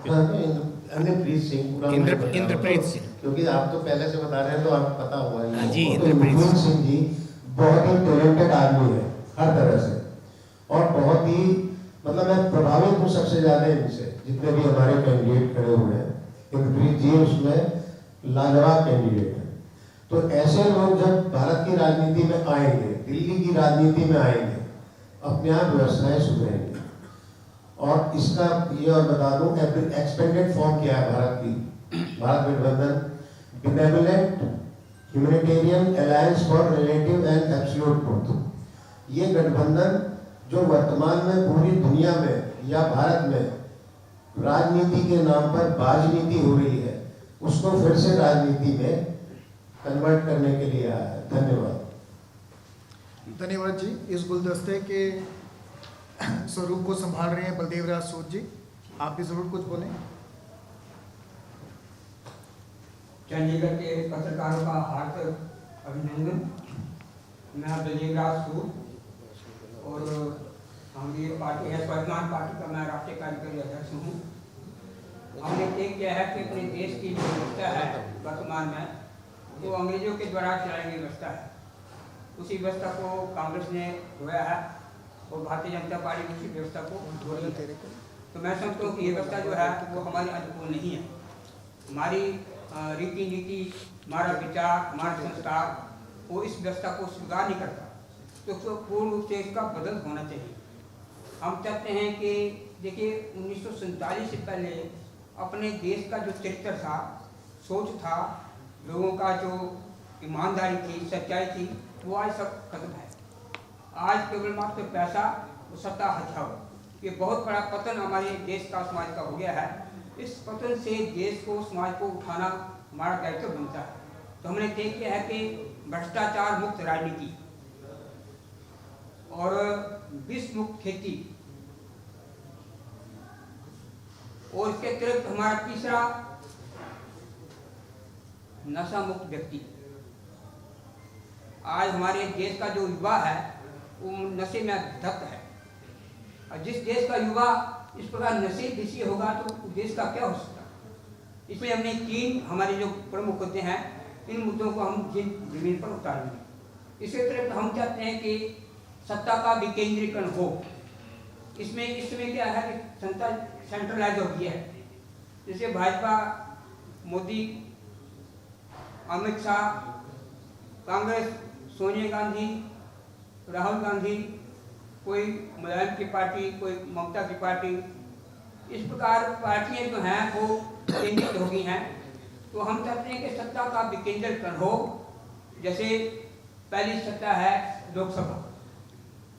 इंद्रप्रीत सिंह, पूरा नाम बता रहा हूं। इंद्रप्रीत सिंह। क्योंकि आप तो पहले से बता रहे हैं तो आपको पता होगा ही। हाँ जी, तो इंद्रप्रीत सिंह जी बहुत ही टैलेंटेड आदमी है हर तरह से, और बहुत ही मतलब मैं प्रभावित हूँ सबसे ज्यादा इनसे, जितने भी हमारे कैंडिडेट खड़े हुए हैं। इंद्रप्रीत जी उसमें लाजवाब कैंडिडेट है। तो ऐसे लोग जब भारत की राजनीति में आएंगे, दिल्ली की राजनीति में आएंगे, अपने आप व्यवस्थाएं सुधरेंगी। और इसका ये और बता दूं, एक्सपेंडेड फॉर्म क्या है भारत की, भारत गठबंधन benevolent humanitarian alliance for relative and absolute truth. ये गठबंधन जो वर्तमान में पूरी दुनिया में या भारत में राजनीति के नाम पर बाजनीति हो रही है, उसको फिर से राजनीति में कन्वर्ट करने के लिए आया है। धन्यवाद। धन्यवाद जी। इस गुलदस्ते के स्वरूप को संभाल रहे हैं बलदेव राज सूद जी, आप भी जरूर कुछ बोलें। चंडीगढ़ के पत्रकारों का हार्दिक अभिनंदन। मैं बलदेव राज सूद और हमारी पार्टी है वर्तमान पार्टी का मैं राष्ट्रीय कार्यकारी अध्यक्ष हूँ। हमने तय किया है कि अपने देश की जो व्यवस्था है वर्तमान में, वो अंग्रेजों के द्वारा चलाई गई व्यवस्था है, उसी व्यवस्था को कांग्रेस ने धोया है और भारतीय जनता पार्टी ने उसी व्यवस्था को धो रही है। तो मैं समझता हूँ कि ये व्यवस्था जो है वो हमारे अनुकूल नहीं है। हमारी रीति नीति, हमारा विचार, हमारा संस्कार वो इस व्यवस्था को स्वीकार नहीं करता, तो उसको पूर्ण रूप से इसका बदल होना चाहिए। हम चाहते हैं कि देखिए 1947 से पहले अपने देश का जो चरित्र था, सोच था, लोगों का जो ईमानदारी थी, सच्चाई थी, वो आज सब खत्म है। आज केवल मात्र पैसा और सत्ता हथियार, ये बहुत बड़ा पतन हमारे देश का, समाज का हो गया है। इस पतन से देश को, समाज को उठाना हमारा दायित्व बनता है। तो हमने तय किया है कि भ्रष्टाचार मुक्त राजनीति और विष मुक्त खेती, और इसके अतिरिक्त हमारा तीसरा नशा मुक्त व्यक्ति। आज हमारे देश का जो युवा है वो नशे में धत्त है, और जिस देश का युवा इस प्रकार नशे देशी होगा तो देश का क्या हो सकता है। इसमें हमने 3 हमारे जो प्रमुख मुद्दे हैं, इन मुद्दों को हम जिन जमीन पर उतारेंगे। इसके अतिरिक्त हम चाहते हैं कि सत्ता का विकेंद्रीकरण हो। इसमें इस समय क्या है कि सत्ता सेंट्रलाइज हो गई है। जैसे भाजपा, मोदी, अमित शाह, कांग्रेस, सोनिया गांधी, राहुल गांधी, कोई मुलायम की पार्टी, कोई ममता की पार्टी, इस प्रकार पार्टियां जो हैं वो केंद्रित हो गई हैं। तो हम चाहते हैं कि सत्ता का विकेंद्रीकरण हो। जैसे पहली सत्ता है लोकसभा,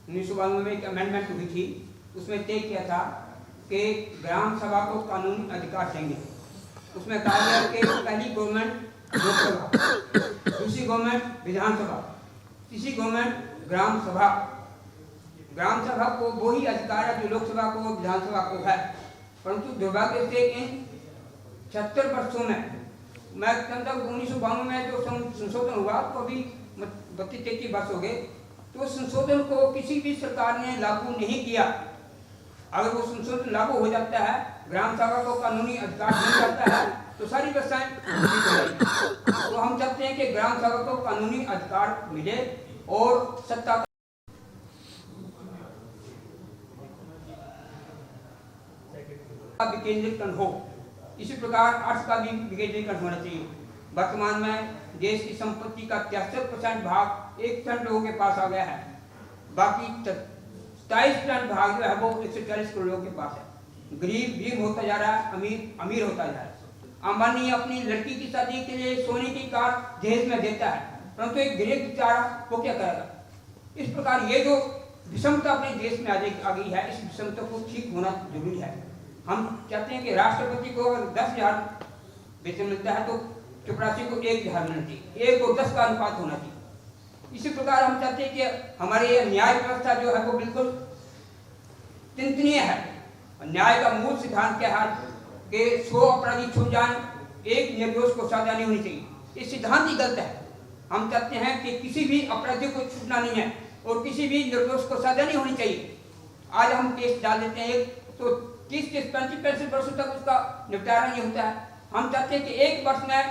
1992 में एक अमेंडमेंट हुई थी, उसमें तय किया था कि ग्राम सभा को कानूनी अधिकार देंगे। उसमें कहा गया कि पहली गवर्नमेंट लोकसभा, दूसरी गवर्नमेंट विधानसभा, तीसरी गवर्नमेंट ग्राम सभा। ग्राम सभा को वही अधिकार है जो लोकसभा को, विधानसभा को है। परंतु दुर्भाग्य से इन 76 वर्षों में, मैं कहता हूँ 1992 में जो संशोधन हुआ तो अभी 32-33 वर्ष हो गए, तो संशोधन को किसी भी सरकार ने लागू नहीं किया। अगर वो संशोधन लागू हो जाता है, ग्राम सभा को कानूनी अधिकार मिल जाता है, तो सारी व्यवस्थाएं ठीक हो जाएंगी। तो हम चाहते हैं कि ग्राम सभा को कानूनी अधिकार मिले और सत्ता का विकेंद्रीकरण हो। इसी प्रकार अर्थ का भी विकेंद्रीकरण होना चाहिए। वर्तमान में देश की संपत्ति का 63% भाग 1% लोगों के पास आ गया है, बाकी 27% भाग जो है वो 140 करोड़ लोगों के पास है। गरीब गरीब होता जा रहा है, अमीर अमीर होता जा रहा है। अंबानी अपनी लड़की की शादी के लिए सोने की कार दहेज में देता है, परंतु एक गरीब बेचारा वो क्या करेगा। इस प्रकार ये जो विषमता अपने देश में आ गई है, इस विषमता को ठीक होना जरूरी है। हम चाहते हैं कि राष्ट्रपति को अगर 10,000 वेतन मिलता है तो चपरासी को 1,000 मिलना चाहिए, 1 को 10 का अनुपात होना चाहिए। इसी प्रकार हम चाहते हैं कि हमारे न्याय व्यवस्था जो है वो बिल्कुल चिंतनीय है। न्याय का मूल सिद्धांत क्या है कि 100 अपराधी छूट जाए, 1 निर्दोष को सजा नहीं होनी चाहिए। ये सिद्धांत ही गलत है। हम चाहते हैं कि किसी भी अपराधी को छूटना नहीं है और किसी भी निर्दोष को सजा नहीं होनी चाहिए। आज हम केस डाल देते हैं एक तो 30-35 वर्षों तक उसका निपटारा नहीं होता है। हम चाहते हैं कि 1 वर्ष में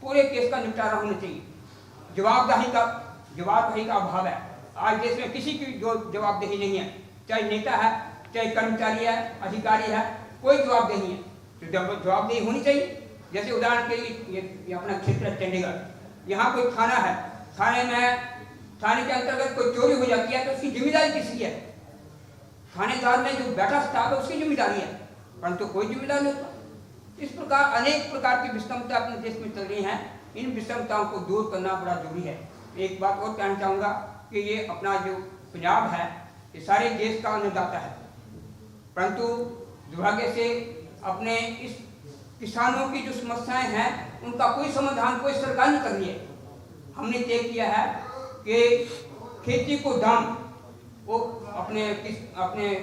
पूरे केस का निपटारा होना चाहिए। जवाबदेही का अभाव है। आज देश में किसी की जो जवाबदेही नहीं है, चाहे नेता है, चाहे कर्मचारी है, अधिकारी है, कोई जवाबदेही नहीं है। तो जवाबदेही होनी चाहिए। जैसे उदाहरण के लिए ये अपना क्षेत्र है चंडीगढ़, यहाँ कोई थाना है, थाने के अंतर्गत कोई चोरी हो जाती है तो उसकी जिम्मेदारी किसकी है? थानेदार में जो बैठा स्टाफ है उसकी जिम्मेदारी है, परंतु कोई जिम्मेदारी नहीं होता। इस प्रकार अनेक प्रकार की विषमता अपने देश में चल रही हैं। इन विषमताओं को दूर करना बड़ा जरूरी है। एक बात और कहना चाहूँगा कि ये अपना जो पंजाब है ये सारे देश का अन्नदाता है, परंतु दुर्भाग्य से अपने इस किसानों की जो समस्याएं हैं उनका कोई समाधान कोई सरकार नहीं कर रही है। हमने तय किया है कि खेती को दाम, वो अपने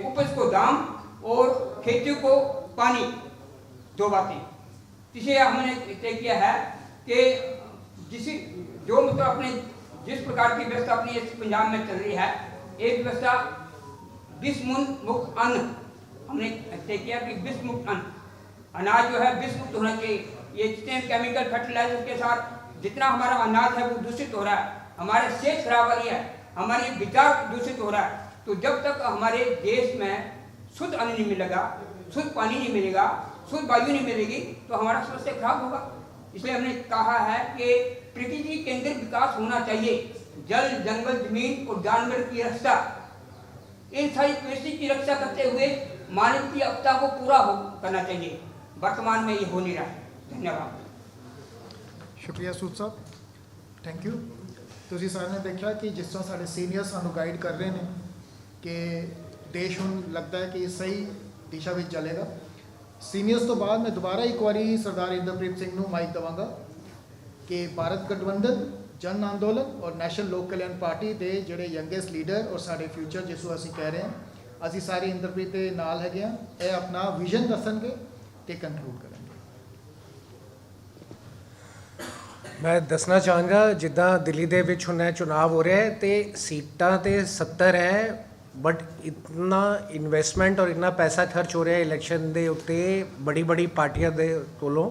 उपज को दाम और खेती को पानी, 2 बातें। इसे हमने तय किया है कि जिस प्रकार की व्यवस्था अपनी इस पंजाब में चल रही है, एक व्यवस्था विष मुक्त अन्न हमने तय किया कि विष मुक्त अन्न, अनाज जो है विष मुक्त होना चाहिए। ये जितने केमिकल फर्टिलाइजर के साथ जितना हमारा अनाज है वो दूषित हो रहा है, हमारे सेहत खराब हो रही है, हमारे विचार दूषित हो रहा है। तो जब तक हमारे देश में शुद्ध अन्न नहीं मिलेगा, शुद्ध पानी नहीं मिलेगा, शुद्ध वायु नहीं मिलेगी, तो हमारा स्वास्थ्य खराब होगा। इसलिए हमने कहा है कि प्रकृति केंद्रित विकास होना चाहिए। जल, जंगल, जमीन और जानवर की रक्षा, इन सारी कृषि की रक्षा करते हुए मानव की आवश्यकता को पूरा करना चाहिए। वर्तमान में ये हो नहीं रहा है। धन्यवाद। ਸ਼ੁਕਰੀਆ ਸੂਦ ਸਾਹਿਬ, ਥੈਂਕ ਯੂ। ਤੁਸੀਂ ਸਾਰਿਆਂ ਨੇ ਦੇਖਿਆ ਕਿ ਜਿਸ ਤਰ੍ਹਾਂ ਸਾਡੇ ਸੀਨੀਅਰ ਸਾਨੂੰ ਗਾਈਡ ਕਰ ਰਹੇ ਨੇ ਕਿ ਦੇਸ਼ ਹੁਣ ਲੱਗਦਾ ਹੈ ਕਿ ਸਹੀ ਦਿਸ਼ਾ ਵਿੱਚ ਚੱਲੇਗਾ। ਸੀਨੀਅਰਸ ਤੋਂ ਬਾਅਦ ਮੈਂ ਦੁਬਾਰਾ ਇੱਕ ਵਾਰੀ ਸਰਦਾਰ ਇੰਦਰਪ੍ਰੀਤ ਸਿੰਘ ਨੂੰ ਮਾਈਕ ਦੇਵਾਂਗਾ ਕਿ ਭਾਰਤ ਗਠਬੰਧਨ, ਜਨ ਅੰਦੋਲਨ ਔਰ ਨੈਸ਼ਨਲ ਲੋਕ ਕਲਿਆਣ ਪਾਰਟੀ ਦੇ ਜਿਹੜੇ ਯੰਗੈਸਟ ਲੀਡਰ ਔਰ ਸਾਡੇ ਫਿਊਚਰ ਜਿਸ ਨੂੰ ਅਸੀਂ ਕਹਿ ਰਹੇ ਹਾਂ, ਅਸੀਂ ਸਾਰੇ ਇੰਦਰਪ੍ਰੀਤ ਦੇ ਨਾਲ ਹੈਗੇ ਹਾਂ। ਇਹ ਆਪਣਾ ਵਿਜ਼ਨ ਦੱਸਣਗੇ ਤੇ ਕੰਕਲੂਡ ਕਰਾਂਗੇ। ਮੈਂ ਦੱਸਣਾ ਚਾਹਾਂਗਾ ਜਿੱਦਾਂ ਦਿੱਲੀ ਦੇ ਵਿੱਚ ਹੁਣ ਚੁਣਾਵ ਹੋ ਰਿਹਾ ਹੈ ਤੇ ਸੀਟਾਂ ਤੇ 70 ਹੈ, ਬਟ ਇਤਨਾ ਇਨਵੈਸਟਮੈਂਟ ਔਰ ਇੰਨਾ ਪੈਸਾ ਖਰਚ ਹੋ ਰਿਹਾ ਇਲੈਕਸ਼ਨ ਦੇ ਉੱਤੇ ਬੜੀ ਪਾਰਟੀਆਂ ਦੇ ਕੋਲੋਂ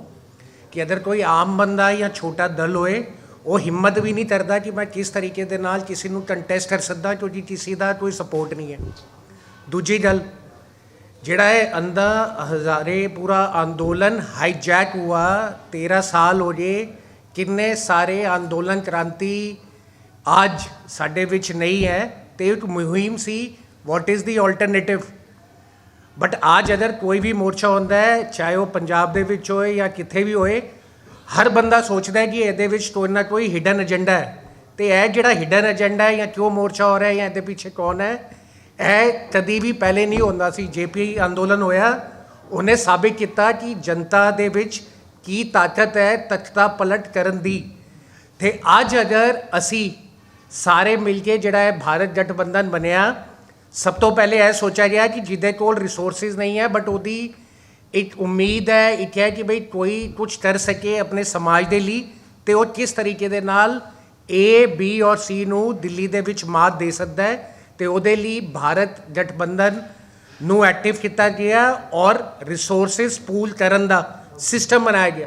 ਕਿ ਅਗਰ ਕੋਈ ਆਮ ਬੰਦਾ ਜਾਂ ਛੋਟਾ ਦਲ ਹੋਏ ਉਹ ਹਿੰਮਤ ਵੀ ਨਹੀਂ ਕਰਦਾ ਕਿ ਮੈਂ ਕਿਸ ਤਰੀਕੇ ਦੇ ਨਾਲ ਕਿਸੇ ਨੂੰ ਕੰਟੈਸਟ ਕਰ ਸਕਦਾ, ਕਿਉਂਕਿ ਕਿਸੇ ਦਾ ਕੋਈ ਸਪੋਰਟ ਨਹੀਂ ਹੈ। ਦੂਜੀ ਗੱਲ ਜਿਹੜਾ ਹੈ ਅੰਦਾ ਹਜ਼ਾਰੇ ਪੂਰਾ ਅੰਦੋਲਨ ਹਾਈਜੈਕ हुआ, 13 ਸਾਲ ਹੋ ਗਏ। ਕਿੰਨੇ ਸਾਰੇ ਅੰਦੋਲਨ ਕ੍ਰਾਂਤੀ ਅੱਜ ਸਾਡੇ ਵਿੱਚ ਨਹੀਂ ਹੈ ਤੇ ਇੱਕ ਮੁਹਿੰਮ ਸੀ what is the alternative. But ਅੱਜ ਅਗਰ ਕੋਈ ਵੀ ਮੋਰਚਾ ਹੁੰਦਾ ਹੈ, ਚਾਹੇ ਉਹ ਪੰਜਾਬ ਦੇ ਵਿੱਚ ਹੋਏ ਜਾਂ ਕਿੱਥੇ ਵੀ ਹੋਏ, ਹਰ ਬੰਦਾ ਸੋਚਦਾ ਹੈ ਕਿ ਇਹਦੇ ਵਿੱਚ ਕੋਈ ਨਾ ਕੋਈ ਹਿਡਨ ਏਜੰਡਾ ਹੈ। ਤੇ ਇਹ ਜਿਹੜਾ ਹਿਡਨ ਏਜੰਡਾ ਹੈ ਜਾਂ ਕਿਉਂ ਮੋਰਚਾ ਹੋ ਰਿਹਾ ਜਾਂ ਇਹਦੇ ਪਿੱਛੇ ਕੌਣ ਹੈ, ਇਹ ਕਦੀ ਵੀ ਪਹਿਲੇ ਨਹੀਂ ਹੁੰਦਾ ਸੀ। ਜੇਪੀ ਅੰਦੋਲਨ ਹੋਇਆ, ਉਹਨੇ ਸਾਬਿਤ ਕੀਤਾ ਕਿ ਜਨਤਾ ਦੇ ਵਿੱਚ ਕੀ ਤਾਕਤ ਹੈ ਤਖਤਾ ਪਲਟ ਕਰਨ ਦੀ। ਤੇ ਅੱਜ ਅਗਰ ਅਸੀਂ ਸਾਰੇ ਮਿਲ ਕੇ ਜਿਹੜਾ ਹੈ ਭਾਰਤ ਗਠਬੰਧਨ ਬਣਿਆ, ਸਭ ਤੋਂ ਪਹਿਲੇ ਇਹ ਸੋਚਿਆ ਗਿਆ ਕਿ ਜਿਹਦੇ ਕੋਲ ਰਿਸੋਰਸਿਸ ਨਹੀਂ ਹੈ ਬਟ ਉਹਦੀ ਇੱਕ ਉਮੀਦ ਹੈ, ਇੱਕ ਹੈ ਕਿ ਬਈ ਕੋਈ ਕੁਝ ਕਰ ਸਕੇ ਆਪਣੇ ਸਮਾਜ ਦੇ ਲਈ, ਤੇ ਉਹ ਕਿਸ ਤਰੀਕੇ ਦੇ ਨਾਲ A, B ਔਰ C ਨੂੰ ਦਿੱਲੀ ਦੇ ਵਿੱਚ ਮਾਤ ਦੇ ਸਕਦਾ ਹੈ। ਤੇ ਉਹਦੇ ਲਈ ਭਾਰਤ ਗਠਬੰਧਨ ਨੂੰ ਐਕਟਿਵ ਕੀਤਾ ਗਿਆ ਔਰ ਰਿਸੋਰਸਿਸ ਪੂਲ ਕਰਨ ਦਾ सिस्टम बनाया गया।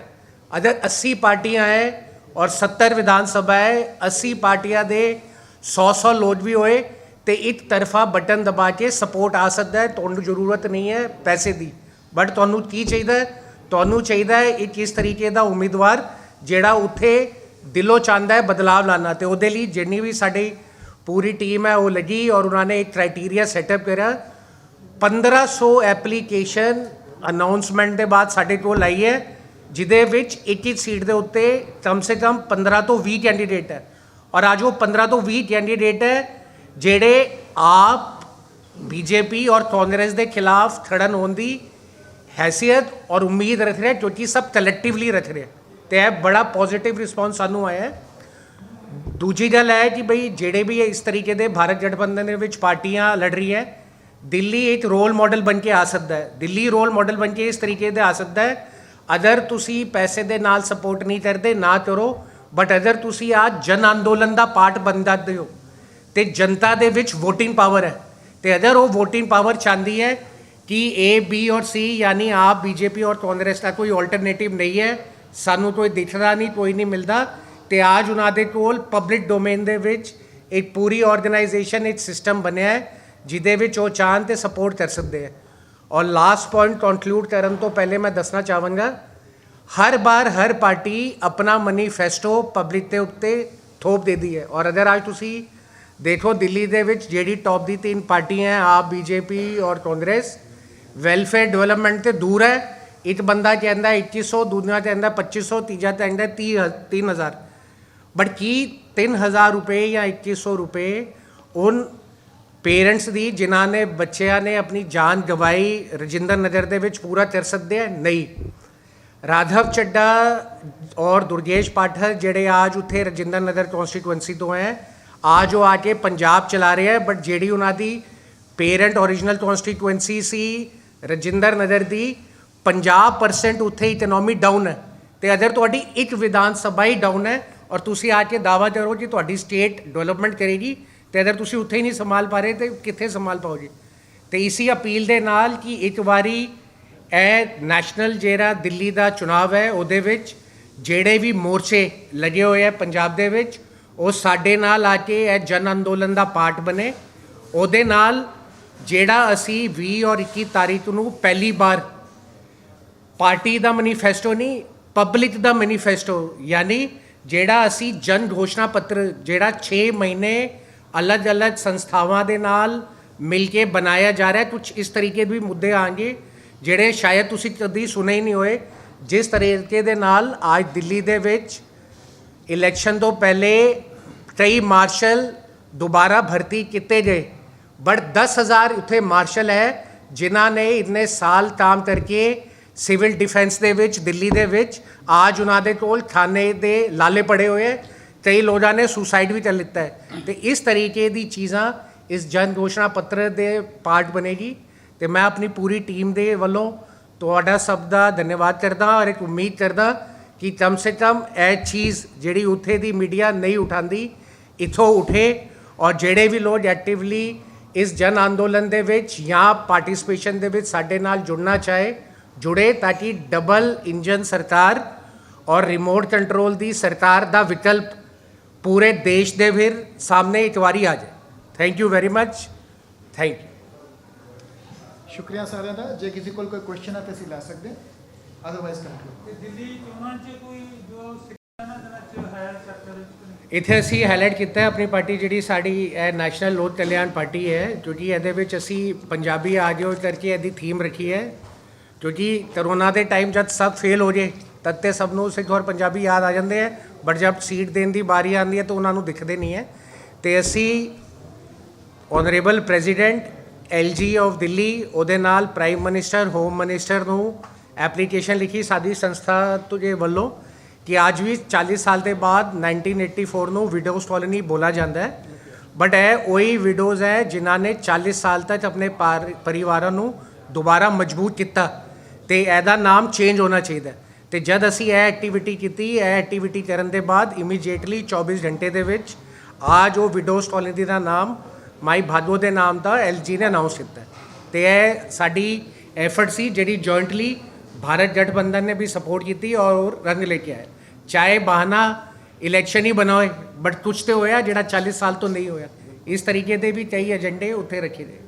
अगर 80 पार्टियां हैं और 70 विधान सभा है, 80 पार्टियां दे 100 लोग भी होए तो एक तरफा बटन दबा के सपोर्ट आ सकता है। तुहानू जरूरत नहीं है पैसे दी, बट तुहानू की चाहिए, तुहानू चाहिए एक इस तरीके का उम्मीदवार जिहड़ा उत्थे दिलों चाहता है बदलाव लाना। तो उहदे लई जिन्नी भी साडी पूरी टीम है वो लगी और उन्होंने एक क्राइटेरिया सैटअप करा। 1500 एप्लीकेशन ਅਨਾਉਂਸਮੈਂਟ ਦੇ ਬਾਅਦ ਸਾਡੇ ਕੋਲ ਆਈ ਹੈ, ਜਿਹਦੇ ਵਿੱਚ ਇੱਕ ਸੀਟ ਦੇ ਉੱਤੇ ਕਮ ਸੇ ਕਮ 15 ਤੋਂ 20 ਕੈਂਡੀਡੇਟ ਹੈ। ਔਰ ਅੱਜ ਉਹ 15 ਤੋਂ 20 ਕੈਂਡੀਡੇਟ ਹੈ ਜਿਹੜੇ ਆਪ ਬੀਜੇਪੀ ਔਰ ਕਾਂਗਰਸ ਦੇ ਖਿਲਾਫ ਖੜਨ ਹੋਣ ਦੀ हैसियत और उम्मीद रख रहे हैं, क्योंकि सब कलैक्टिवली रख रहे हैं। तो यह बड़ा पॉजिटिव रिस्पॉन्स सानू आया है। दूजी गल है कि बई जेड़े भी इस तरीके के भारत गठबंधन के पार्टियां लड़ रही है, दिल्ली एक रोल मॉडल बन के आ सकता है। दिल्ली रोल मॉडल बन के इस तरीके से आ सकता है, अगर तुसी पैसे दे नाल सपोर्ट नहीं करते ना करो, ਬਟ ਅਗਰ ਤੁਸੀਂ ਅੱਜ ਜਨ ਅੰਦੋਲਨ ਦਾ ਪਾਰਟ ਬਣ ਜਾਂਦੇ ਹੋ ਤੇ ਜਨਤਾ ਦੇ ਵਿੱਚ ਵੋਟਿੰਗ ਪਾਵਰ ਹੈ ਤੇ ਅਗਰ ਉਹ ਵੋਟਿੰਗ ਪਾਵਰ ਚਾਹੁੰਦੀ ਹੈ कि ए बी और सी यानी आप बीजेपी और कांग्रेस का कोई ऑल्टरनेटिव नहीं है, सानू कोई दिखदा नहीं, कोई नहीं मिलता, तो आज उन्होंने कोल पब्लिक डोमेन दे विच एक पूरी ऑर्गेनाइजेशन एक सिस्टम बनया है जिदे विच वो चाहन तो सपोर्ट कर सकते हैं। और लास्ट पॉइंट कंक्लूड करन तो पहले मैं दसना चाहूँगा, हर बार हर पार्टी अपना मैनीफेस्टो पब्लिक के उत्ते थोप दे दी है। और अगर आज तुसी देखो दिल्ली दे विच जेडी टॉप दी 3 पार्टियां हैं, आप बीजेपी और कांग्रेस, वैलफेयर डेवलपमेंट तो दूर है। एक बंदा कहता 2100, दूसरा कहता 2500, तीजा कहता 3000, बट की 3000 रुपये या 2100 रुपये उन पेरेंट्स दी जिन्हों ने बच्चों ने अपनी जान गवाई रजिंदर नगर के विच पूरा कर सकते हैं? नहीं। राघव चड्डा और दुर्गेश पाठक जेडे आज उत्थे रजिंदर नगर कॉन्स्टिट्यूएंसी तो हैं, आज वो आके पंजाब चला रहे हैं, बट जेडी उन्होंने पेरेंट ओरिजिनल कॉन्स्टिट्यूएंसी सी रजिंदर नगर दी 50% उत्थे इकनॉमी डाउन है। तो अगर तुहाडी एक विधान सभा ही डाउन है और तुसी आके दावा करो कि तुहाडी स्टेट डेवलपमेंट करेगी, तो अगर तुसी उत्थे ही नहीं संभाल पा रहे तो कित्थे संभाल पाओगे? तो इसी अपील दे नाल कि एक बारी ए नैशनल जेड़ा दिल्ली का चुनाव है उहदे विच जेड़े भी मोर्चे लगे हुए हैं पंजाब दे विच, वो साडे नाल आके ए जन अंदोलन का पार्ट बने। उहदे नाल जेड़ा असी 20 और 21 तारीख नूं पहली बार पार्टी का मैनीफेस्टो नहीं, पब्लिक का मैनीफेस्टो, यानी जेड़ा असी जन घोषणा पत्र जेड़ा 6 महीने अलग अलग संस्थावां दे नाल मिल के बनाया जा रहा है, कुछ इस तरीके भी मुद्दे आएंगे जेड़े शायद तुसी कभी सुने ही नहीं होए। जिस तरीके दे नाल आज दिल्ली दे विच इलैक्शन तो पहले कई मार्शल दोबारा भर्ती किए गए, बट 10,000 उत्थे मार्शल है जिन्हों ने इतने साल काम करके सिविल डिफेंस दे विच दिल्ली दे विच आज उन्होंने कोल थाने दे लाले पड़े हुए हैं, कई लोगों ने सुसाइड भी कर लिता है। तो इस तरीके की चीज़ां इस जन घोषणा पत्र दे पार्ट बनेगी। तो मैं अपनी पूरी टीम दे वालों तुहाडा सब दा धन्यवाद करदा और एक उम्मीद करदा कि कम से कम यह चीज़ जिहड़ी उत्थे दी मीडिया नहीं उठांदी इथों उठे, और जेड़े भी लोग एक्टिवली इस जन अंदोलन दे विच या पार्टिसिपेशन दे विच साडे नाल जुड़ना चाहे जुड़े, ताकि डबल इंजन सरकार और रिमोट कंट्रोल दी सरकार दा विकल्प पूरे देश दे फिर सामने एक बारी आ जाए। Thank you very much, thank you. शुक्रिया साਰਿਆਂ ਦਾ। ਜੇ ਕਿਸੇ ਕੋਲ ਕੋਈ ਕੁਐਸਚਨ ਹੈ ਤਾਂ ਅਸੀਂ ਲੈ ਸਕਦੇ, ਅਦਰਵਾਈਜ਼ ਕੰਕਲੂਡ। ਤੇ ਦਿੱਲੀ ਚੋਣਾਂ 'ਚ ਕੋਈ ਜੋ ਸਿੱਖਿਆ ਨਾ ਦਿਨਾਂ 'ਚ ਹੈ ਸੈਕਟਰ ਇੱਥੇ ਅਸੀਂ ਹਾਈਲਾਈਟ ਕੀਤਾ ਹੈ ਆਪਣੀ ਪਾਰਟੀ ਜਿਹੜੀ ਸਾਡੀ ਇਹ ਨੈਸ਼ਨਲ ਲੋਕ ਕਲਿਆਣ ਪਾਰਟੀ ਹੈ, ਕਿਉਂਕਿ ਇਹਦੇ ਵਿੱਚ ਅਸੀਂ ਪੰਜਾਬੀ ਆ ਜਾਓ ਕਰਕੇ ਇਹਦੀ ਥੀਮ ਰੱਖੀ ਹੈ, ਕਿਉਂਕਿ ਕਰੋਨਾ ਦੇ ਟਾਈਮ ਜਦ ਸਭ ਫੇਲ ਹੋ ਜੇ ਤਦ ਤੇ ਸਭ ਨੂੰ ਸਿੱਖ ਔਰ ਪੰਜਾਬੀ ਯਾਦ ਆ ਜਾਂਦੇ ਹੈ, ਬਟ ਜਦ ਸੀਟ ਦੇਣ ਦੀ ਵਾਰੀ ਆਉਂਦੀ ਹੈ ਤਾਂ ਉਹਨਾਂ ਨੂੰ ਦਿਖਦੇ ਨਹੀਂ ਹੈ। ਅਤੇ ਅਸੀਂ ਔਨਰੇਬਲ ਪ੍ਰੈਜ਼ੀਡੈਂਟ LG ਆਫ ਦਿੱਲੀ ਉਹਦੇ ਨਾਲ ਪ੍ਰਾਈਮ ਮਿਨਿਸਟਰ ਹੋਮ ਮਿਨਿਸਟਰ ਨੂੰ ਐਪਲੀਕੇਸ਼ਨ ਲਿਖੀ ਸਾਡੀ ਸੰਸਥਾ ਦੇ ਵੱਲੋਂ ਕਿ ਅੱਜ ਵੀ 40 ਸਾਲ ਦੇ ਬਾਅਦ 1984 ਨੂੰ ਵਿਡੋਜ਼ ਕॉलोनी ਬੋਲਾ ਜਾਂਦਾ ਹੈ, ਬਟ ਇਹ ਉਹੀ ਵਿਡੋਜ਼ ਹੈ ਜਿਨ੍ਹਾਂ ਨੇ 40 ਸਾਲ ਤੱਕ ਆਪਣੇ ਪਰਿਵਾਰਾਂ ਨੂੰ ਦੁਬਾਰਾ ਮਜ਼ਬੂਤ ਕੀਤਾ, ਅਤੇ ਇਹਦਾ ਨਾਮ ਚੇਂਜ ਹੋਣਾ ਚਾਹੀਦਾ। ਅਤੇ ਜਦ ਅਸੀਂ ਇਹ ਐਕਟੀਵਿਟੀ ਕੀਤੀ, ਇਹ ਐਕਟੀਵਿਟੀ ਕਰਨ ਦੇ ਬਾਅਦ ਇਮੀਡੀਏਟਲੀ 24 ਘੰਟੇ ਦੇ ਵਿੱਚ ਅੱਜ ਉਹ ਵਿਡੋਜ਼ ਕॉलोनी ਦਾ ਨਾਮ ਮਾਈ ਭਾਗੋ ਦੇ ਨਾਮ ਦਾ LG ਨੇ ਅਨਾਊਂਸ ਕੀਤਾ। ਅਤੇ ਇਹ ਸਾਡੀ ਐਫਰਟ ਸੀ ਜਿਹੜੀ ਜੁਆਇੰਟਲੀ भारत गठबंधन ने भी सपोर्ट की थी और रंग लेके आए। चाहे बहाना इलैक्शन ही बना होए, बट कुछ तो होया जिहड़ा 40 साल तो नहीं होया। इस तरीके के भी कई एजेंडे उत्थे रखे गए।